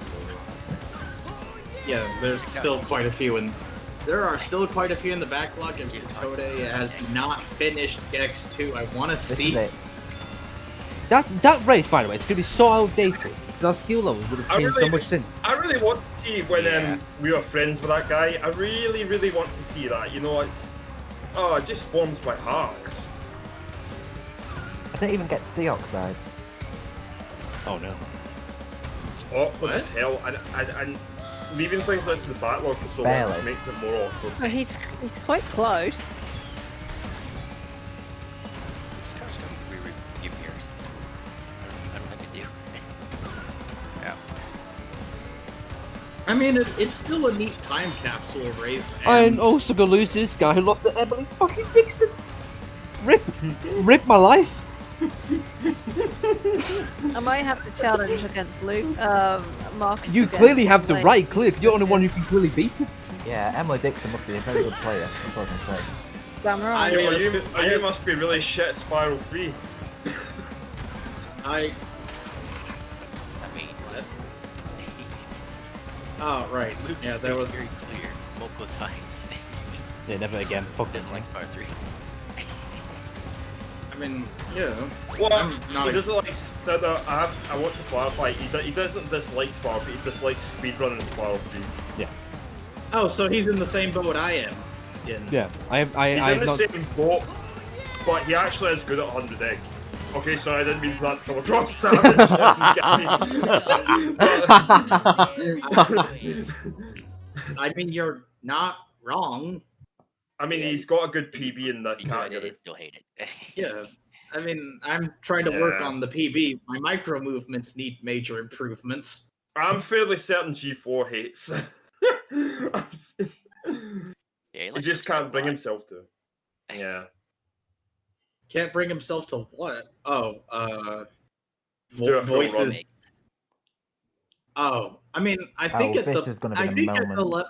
Yeah, there's still quite a few in. There are still quite a few in the backlog, and Tode has not finished X2. I want to This see. is it. That race, by the way, it's gonna be so outdated. Because our skill levels would have I changed really- so much since. I really want to see when we were friends with that guy. I really, really want to see that. You know, it just warms my heart. I didn't even get to see Oxide. Oh no. It's awkward as hell, and leaving things like this in the backlog for so long Barely. just makes it more awkward. Well, he's quite close. Just gotta give yours. I don't think I do. Yeah. I mean, it's still a neat time capsule race. I'm also gonna lose to this guy who lost to Emily fucking Dixon. Rip my life. I might have to challenge against Luke. Marcus. You again, clearly have the like- right, Cliff. You're the only one who can clearly beat him. Yeah, Emily Dixon must be a very good player. That's all I can say. Samurai. You must be really shit at Spiral 3. I mean, what? Oh, right. Yeah, there was very clear multiple times. Yeah, never again. Fuck this. Doesn't like Spyro 3. I mean, yeah. Well, I'm not he doesn't like. I want to clarify. He doesn't dislike Spiral 3. He dislikes speedrunning Spiral 3. Yeah. Oh, so he's in the same boat I am. Yeah, He's in the same boat, but he actually is good at 100 egg. Okay, sorry, I didn't mean for that to come across savage. I mean, you're not wrong. I mean, he's got a good PB in that category. Still hate it. Yeah. I mean, I'm trying to work on the PB. My micro movements need major improvements. I'm fairly certain G4 hates. Yeah, he just can't bring himself to. Yeah. Can't bring himself to what? Oh, Do a full voices. run. Oh, I mean, I think at this the is gonna I be the think at the moment.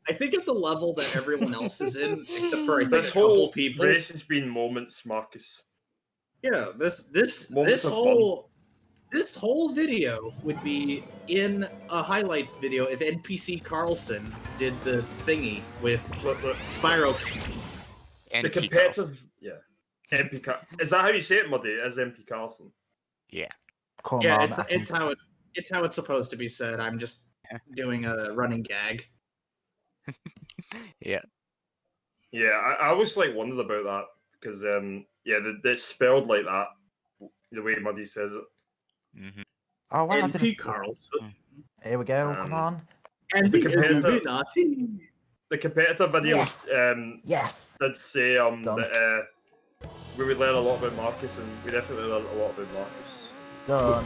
I think at the level that everyone else is in, except for I think This a couple whole people. race has been moments, Marcus. Yeah, this Moments of whole video would be in a highlights video if NPC Carlson did the thingy with Spyro. The competitors, yeah. MP is that how you say it, Muddy? As MP Carlson? Yeah. Yeah, it's how it's supposed to be said. I'm just doing a running gag. Yeah. Yeah, I always like wondered about that because yeah, it's spelled like that, the way Muddy says it. Mm-hmm. Oh wow! NP Carlson. Here we go. Come on. And the competitor video Yes. did say that we would learn a lot about Marcus, and we definitely learned a lot about Marcus. Done.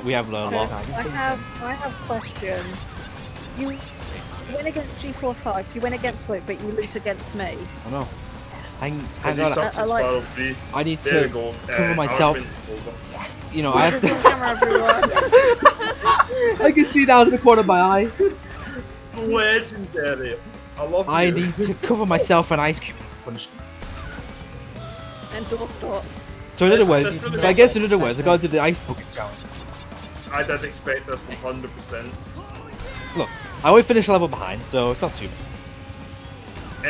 We have learned a lot. I have questions. You win against G45, you win against Luke, but you lose against me. I know. Hang He on. sucks at Spiral 3. I need There to we go. cover myself. You know, I have This is on camera, everyone. I can see down to the corner of my eye. Legendary. I love I you. need to cover myself in ice cubes to punish me. And door stops. So in other words, I guess in other words, I gotta do the ice bucket challenge. I did expect this 100%. Look, I always finish a level behind, so it's not too bad.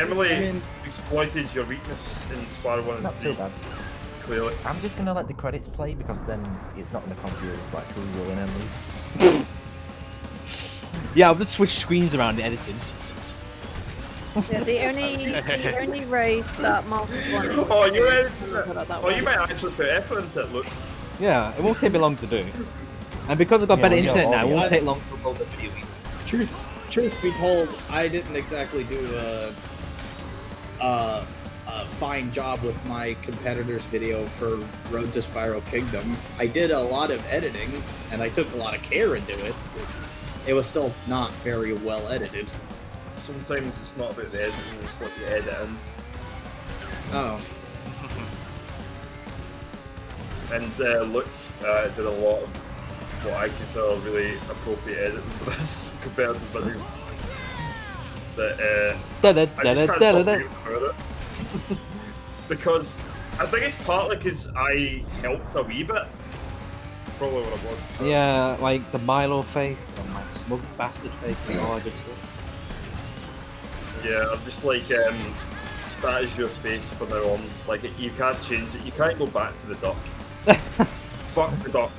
Emily exploited your weakness in Spiral 1 and Not 3. too bad. Clearly. I'm just gonna let the credits play because then it's not gonna confuse like who will win and lose. Yeah, I'll just switch screens around in editing. Yeah, the only race that Marcus won. Oh, you're editing it. Oh, you might actually put effort into it, look. Yeah, it won't take me long to do. And because I've got better well, internet now, it won't I- take long to upload the video either. Truth be told, I didn't exactly do a fine job with my competitor's video for Road to Spyro Kingdom. I did a lot of editing, and I took a lot of care into it. It was still not very well edited. Sometimes it's not about the editing, it's what you edit in. Oh. And look, did a lot of what I consider really appropriate editing for this compared to video. That I just can't stop thinking about it. Because I think it's partly because I helped a wee bit. Probably what it was. Yeah, like the Milo face and my smug bastard face and all that good stuff. Yeah, I'm just like, that is your face from now on. Like, you can't change it. You can't go back to the duck. Fuck the duck.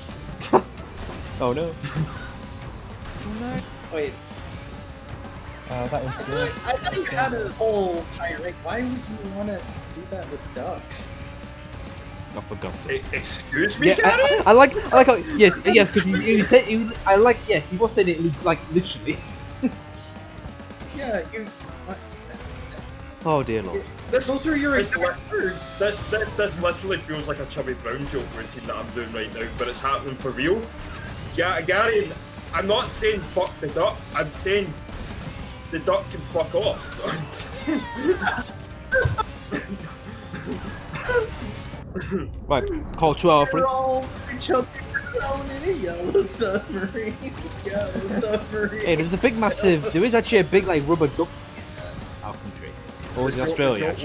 Oh no. Wait, That is good. I thought you had a whole tirade. Why would you want to do that with ducks? Oh, for God's sake. Excuse me, Yeah, Gary? I like how yes, because he said I like yes, he was saying it like literally. Yeah, you. Oh dear lord. Those are your It's exact words. This literally feels like a Chubby Brown joke routine that I'm doing right now, but it's happening for real. Yeah, Gary, I'm not saying fuck the duck, I'm saying the duck can fuck off. Right, call 2 hour free. We're all choking down in a yellow submarine. Yellow submarine. Hey, there is actually a big like rubber duck in our country. Or was it Australia? The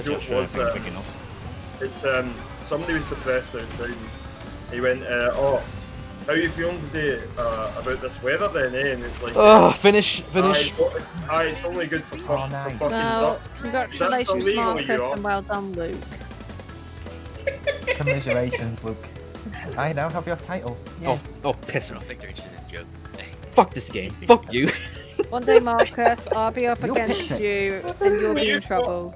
joke was, somebody was depressed outside. He went, "Oh, how are you feeling today about this weather then?" And it's like, finish. It's only good for fucking Well, ducks. congratulations, illegal, Marcus, you are. and well done, Luke. Commiserations, Luke. I now have your title. Yes. Oh, piss I don't off. think they're interested in joke. Fuck this game. Fuck you. One day, Marcus, I'll be up against you, and you'll be in trouble.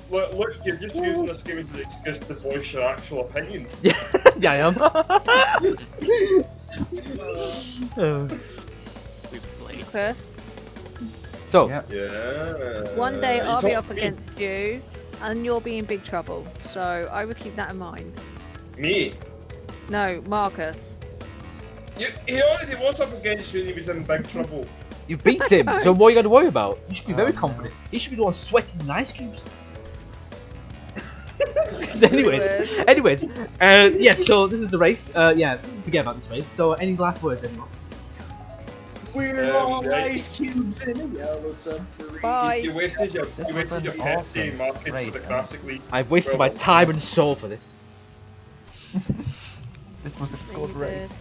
Look, you're just using this game as an excuse to voice your actual opinion. Yeah, I am. We played. Marcus, So, Yeah. one day You I'll be told up me. against you, and you'll be in big trouble. So I would keep that in mind. Me? No, Marcus. He already was up against you and he was in big trouble. you beat him, so what are you going to worry about? You should be very confident. You should be the one sweating in ice cubes. anyways, yeah, so this is the race. Yeah, forget about this race. So, any last words, anyone? We're all ice cubes in a yellow submarine. Bye. You wasted your This was Pepsi an awesome market race, for the and Crassic League. I've wasted my time and soul for this. This was a Yeah, good you race. did.